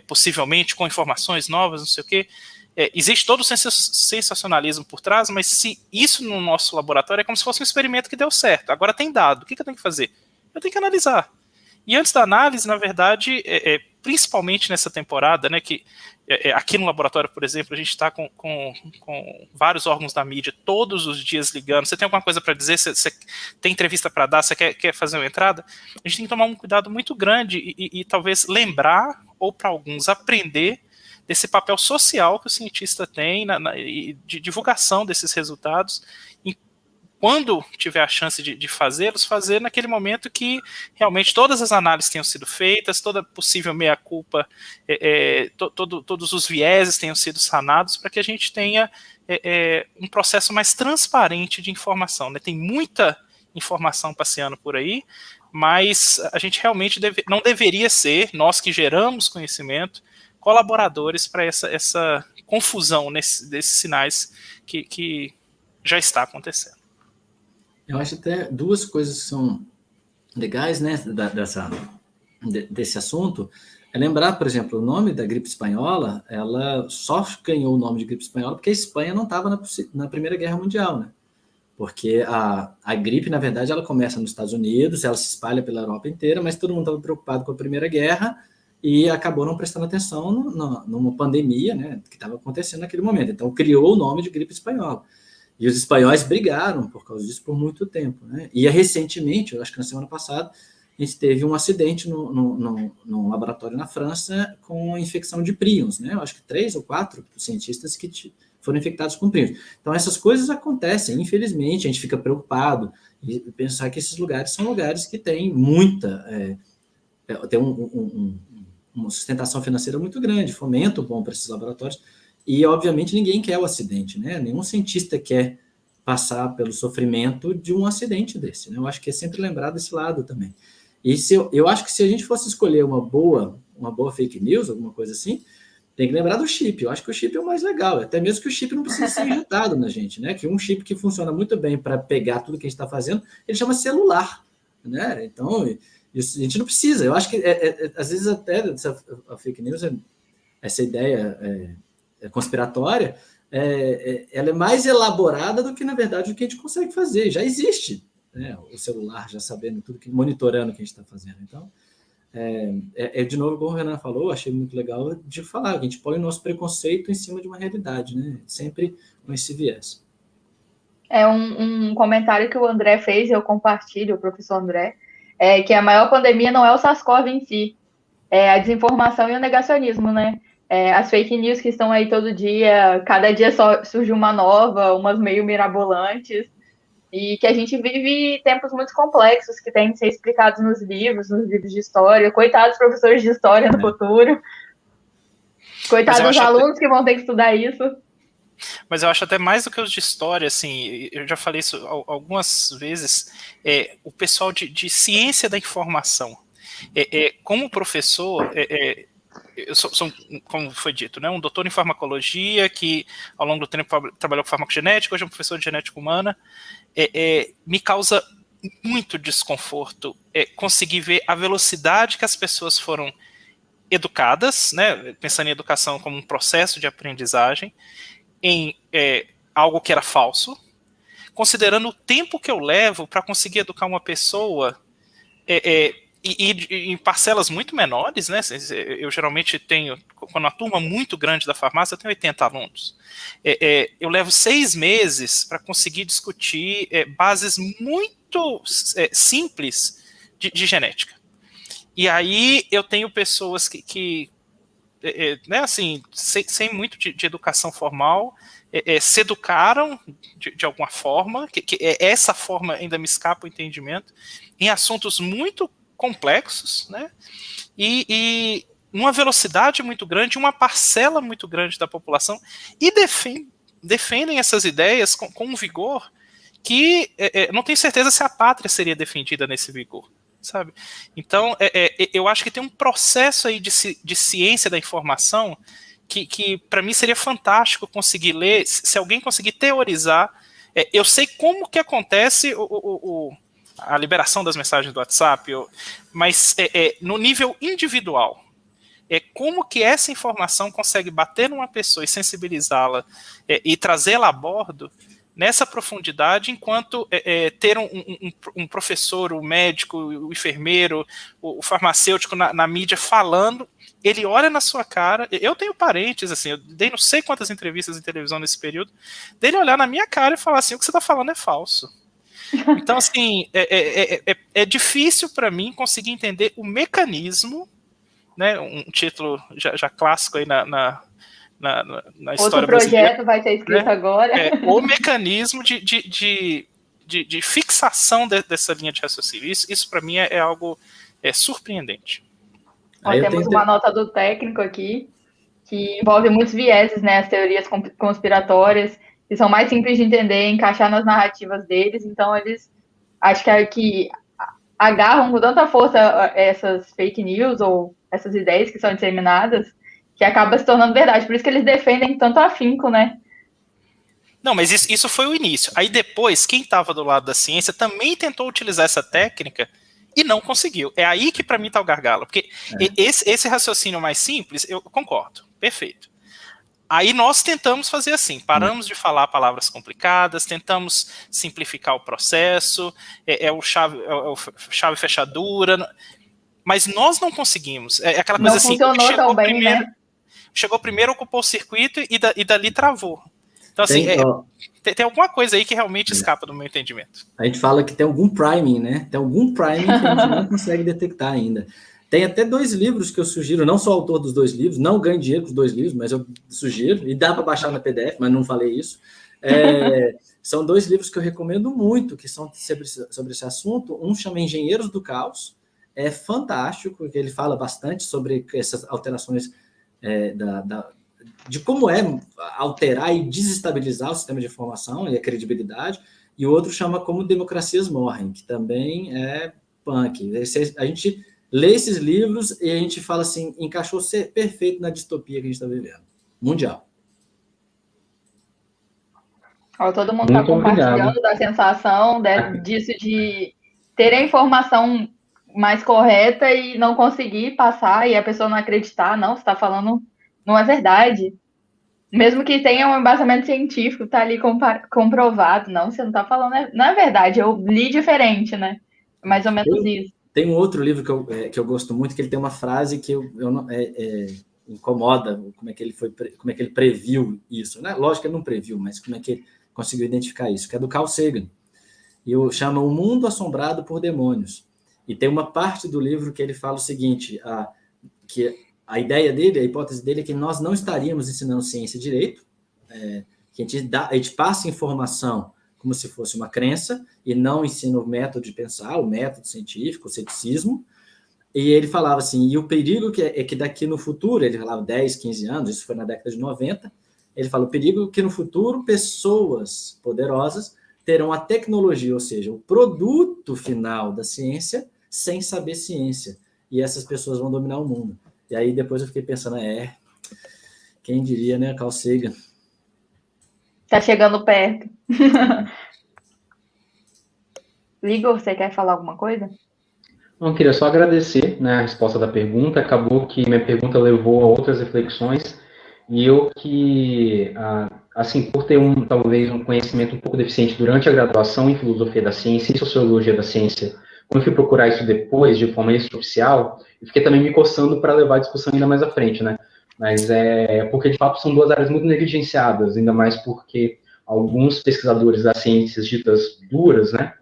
possivelmente com informações novas, não sei o quê. Existe todo o sensacionalismo por trás, mas se isso no nosso laboratório é como se fosse um experimento que deu certo. Agora tem dado. O que eu tenho que fazer? Eu tenho que analisar. E antes da análise, na verdade, principalmente nessa temporada, né, que aqui no laboratório, por exemplo, a gente está com vários órgãos da mídia todos os dias ligando. Você tem alguma coisa para dizer? Você tem entrevista para dar? Você quer fazer uma entrada? A gente tem que tomar um cuidado muito grande e talvez lembrar, ou para alguns aprender, desse papel social que o cientista tem de divulgação desses resultados, e quando tiver a chance de fazê-los, fazer naquele momento que realmente todas as análises tenham sido feitas, toda possível meia-culpa, todos os vieses tenham sido sanados, para que a gente tenha um processo mais transparente de informação, né? Tem muita informação passeando por aí, mas a gente realmente não deveria ser, nós que geramos conhecimento, colaboradores para essa confusão desses sinais que já está acontecendo. Eu acho até 2 coisas que são legais, né, desse assunto, é lembrar, por exemplo, o nome da gripe espanhola, ela só ganhou o nome de gripe espanhola porque a Espanha não estava na Primeira Guerra Mundial, né? Porque a gripe, na verdade, ela começa nos Estados Unidos, ela se espalha pela Europa inteira, mas todo mundo estava preocupado com a Primeira Guerra e acabou não prestando atenção numa pandemia, né, que estava acontecendo naquele momento. Então, criou o nome de gripe espanhola. E os espanhóis brigaram por causa disso por muito tempo, né? E recentemente, eu acho que na semana passada, a gente teve um acidente no laboratório na França com infecção de prions, né? Eu acho que 3 ou 4 cientistas que foram infectados com prions. Então, essas coisas acontecem, infelizmente, a gente fica preocupado e pensar que esses lugares são lugares que têm muita... tem uma sustentação financeira muito grande, fomento bom para esses laboratórios, e, obviamente, ninguém quer o acidente, né? Nenhum cientista quer passar pelo sofrimento de um acidente desse, né? Eu acho que é sempre lembrar desse lado também. E eu acho que se a gente fosse escolher uma boa fake news, alguma coisa assim, tem que lembrar do chip. Eu acho que o chip é o mais legal, até mesmo que o chip não precisa ser injetado na gente, né? Que um chip que funciona muito bem para pegar tudo que a gente está fazendo, ele chama celular, né? Então, isso, a gente não precisa. Eu acho que, às vezes, até a fake news, essa ideia conspiratória, ela é mais elaborada do que, na verdade, o que a gente consegue fazer. Já existe, né, o celular, já sabendo tudo, monitorando o que a gente está fazendo. Então, de novo, como o Renan falou, achei muito legal de falar, a gente põe o nosso preconceito em cima de uma realidade, né? Sempre com esse viés. É um comentário que o André fez, eu compartilho, o professor André, que a maior pandemia não é o SARS-CoV em si, é a desinformação e o negacionismo, né? As fake news que estão aí todo dia, cada dia só surge uma nova, umas meio mirabolantes, e que a gente vive tempos muito complexos que têm que ser explicados nos livros de história. Coitados professores de história no futuro. Coitados dos alunos que vão ter que estudar isso. Mas eu acho até mais do que os de história, assim, eu já falei isso algumas vezes, o pessoal de ciência da informação. Como professor, eu sou, como foi dito, né, um doutor em farmacologia que ao longo do tempo trabalhou com farmacogenética, hoje é um professor de genética humana. Me causa muito desconforto conseguir ver a velocidade que as pessoas foram educadas, né, pensando em educação como um processo de aprendizagem, em algo que era falso, considerando o tempo que eu levo para conseguir educar uma pessoa e em parcelas muito menores, né? Eu geralmente tenho, quando uma turma muito grande da farmácia, eu tenho 80 alunos. Eu levo 6 meses para conseguir discutir bases muito simples de genética. E aí eu tenho pessoas que né, assim, sem muito de educação formal, se educaram de alguma forma, que essa forma ainda me escapa o entendimento, em assuntos muito complexos, né, e numa velocidade muito grande, uma parcela muito grande da população, e defendem essas ideias com um vigor que não tenho certeza se a pátria seria defendida nesse vigor, sabe? Então, eu acho que tem um processo aí de ciência da informação que para mim seria fantástico conseguir ler, se alguém conseguir teorizar. Eu sei como que acontece a liberação das mensagens do WhatsApp, mas no nível individual. Como que essa informação consegue bater numa pessoa e sensibilizá-la e trazê-la a bordo nessa profundidade, enquanto ter um professor, o médico, o enfermeiro, o farmacêutico na mídia falando, ele olha na sua cara. Eu tenho parentes, assim, eu dei não sei quantas entrevistas em televisão nesse período, dele olhar na minha cara e falar assim, o que você está falando é falso. Então, assim, é difícil para mim conseguir entender o mecanismo, né, um título já clássico aí na história brasileira. Outro projeto vai ser escrito, né, agora. O mecanismo de fixação dessa linha de raciocínio. Isso para mim é algo surpreendente. Temos uma nota do técnico aqui, que envolve muitos vieses, né, as teorias conspiratórias, que são mais simples de entender, encaixar nas narrativas deles. Então, eles acho que agarram com tanta força essas fake news ou essas ideias que são disseminadas, que acaba se tornando verdade. Por isso que eles defendem tanto afinco, né? Não, mas isso foi o início. Aí depois, quem estava do lado da ciência também tentou utilizar essa técnica e não conseguiu. É aí que para mim está o gargalo, porque esse raciocínio mais simples, eu concordo, perfeito. Aí nós tentamos fazer assim, paramos de falar palavras complicadas, tentamos simplificar o processo, o chave fechadura, mas nós não conseguimos. É aquela coisa assim, chegou primeiro, ocupou o circuito e dali travou. Então assim, tem alguma coisa aí que realmente escapa do meu entendimento. A gente fala que tem algum priming, né? Tem algum priming que a gente não consegue detectar ainda. Tem até 2 livros que eu sugiro, não sou autor dos 2 livros, não ganho dinheiro com os 2 livros, mas eu sugiro, e dá para baixar na PDF, mas não falei isso. São 2 livros que eu recomendo muito, que são sobre esse assunto. Um chama Engenheiros do Caos, é fantástico, porque ele fala bastante sobre essas alterações de como alterar e desestabilizar o sistema de informação e a credibilidade, e o outro chama Como Democracias Morrem, que também é punk. A gente lê esses livros e a gente fala assim, encaixou ser perfeito na distopia que a gente está vivendo. Mundial. Todo mundo está compartilhando da sensação disso de ter a informação mais correta e não conseguir passar e a pessoa não acreditar, não, você está falando, não é verdade. Mesmo que tenha um embasamento científico, está ali comprovado, não, você não está falando, não é verdade, eu li diferente, né? Mais ou menos isso. Tem um outro livro que eu gosto muito, que ele tem uma frase que incomoda, como é que ele previu isso, né? Lógico que ele não previu, mas como é que ele conseguiu identificar isso, que é do Carl Sagan, e chama O Mundo Assombrado por Demônios. E tem uma parte do livro que ele fala o seguinte, que a ideia dele, a hipótese dele é que nós não estaríamos ensinando ciência direito, que a gente passa informação como se fosse uma crença, e não ensina o método de pensar, o método científico, o ceticismo. E ele falava assim, e o perigo é que daqui no futuro, ele falava 10, 15 anos, isso foi na década de 90, ele fala, o perigo é que no futuro pessoas poderosas terão a tecnologia, ou seja, o produto final da ciência, sem saber ciência. E essas pessoas vão dominar o mundo. E aí depois eu fiquei pensando, quem diria, né, Carl Sagan? Tá chegando perto. Igor, você quer falar alguma coisa? Eu queria só agradecer, né, a resposta da pergunta. Acabou que minha pergunta levou a outras reflexões. E eu que, assim, por ter talvez um conhecimento um pouco deficiente durante a graduação em filosofia da ciência e sociologia da ciência, quando eu fui procurar isso depois, de forma extraoficial, eu fiquei também me coçando para levar a discussão ainda mais à frente, né? Mas porque, de fato, são 2 áreas muito negligenciadas, ainda mais porque alguns pesquisadores das ciências ditas duras, né,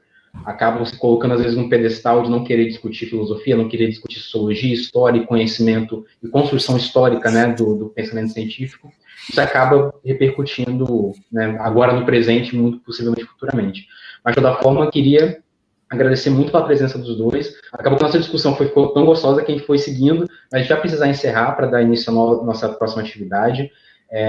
acabam se colocando, às vezes, num pedestal de não querer discutir filosofia, não querer discutir sociologia, história, conhecimento e construção histórica, né, do pensamento científico. Isso acaba repercutindo, né, agora no presente, muito possivelmente futuramente. Mas, de toda forma, eu queria agradecer muito pela presença dos 2. Acabou que a nossa discussão ficou tão gostosa que a gente foi seguindo, mas a gente vai precisar encerrar para dar início à nossa próxima atividade.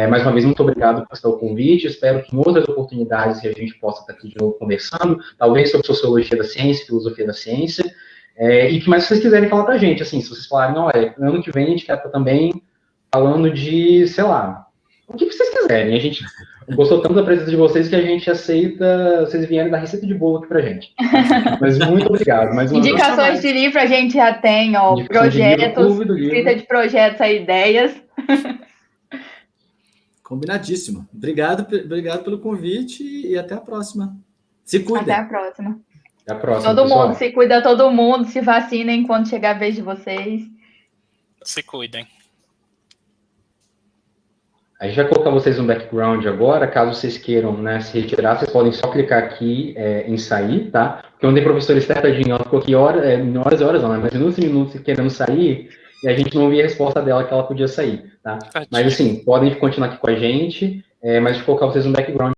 Mais uma vez, muito obrigado por aceitar o convite. Espero que em outras oportunidades a gente possa estar aqui de novo conversando, talvez sobre sociologia da ciência, filosofia da ciência, e que mais vocês quiserem falar para a gente. Assim, se vocês falarem, olha, ano que vem a gente quer estar também falando de, sei lá, o que vocês quiserem. A gente gostou tanto da presença de vocês que a gente aceita vocês vierem dar receita de bolo aqui pra gente. Mas muito obrigado. Mais uma Indicações de livro a gente já tem, projetos, escrita de projetos a ideias. Combinadíssimo. Obrigado pelo convite e até a próxima. Se cuidem. Até a próxima. Até a próxima, todo pessoal. mundo, se cuida todo mundo, se vacinem quando chegar a vez de vocês. Se cuidem. A gente vai colocar vocês no background agora, caso vocês queiram, né, se retirar, vocês podem só clicar aqui em sair, tá? Porque ontem a professora Esther, tadinha, ela ficou aqui horas e horas, não, mas minutos e minutos querendo sair, e a gente não ouvia a resposta dela que ela podia sair, tá? Mas assim, podem continuar aqui com a gente, mas a gente vai colocar vocês no background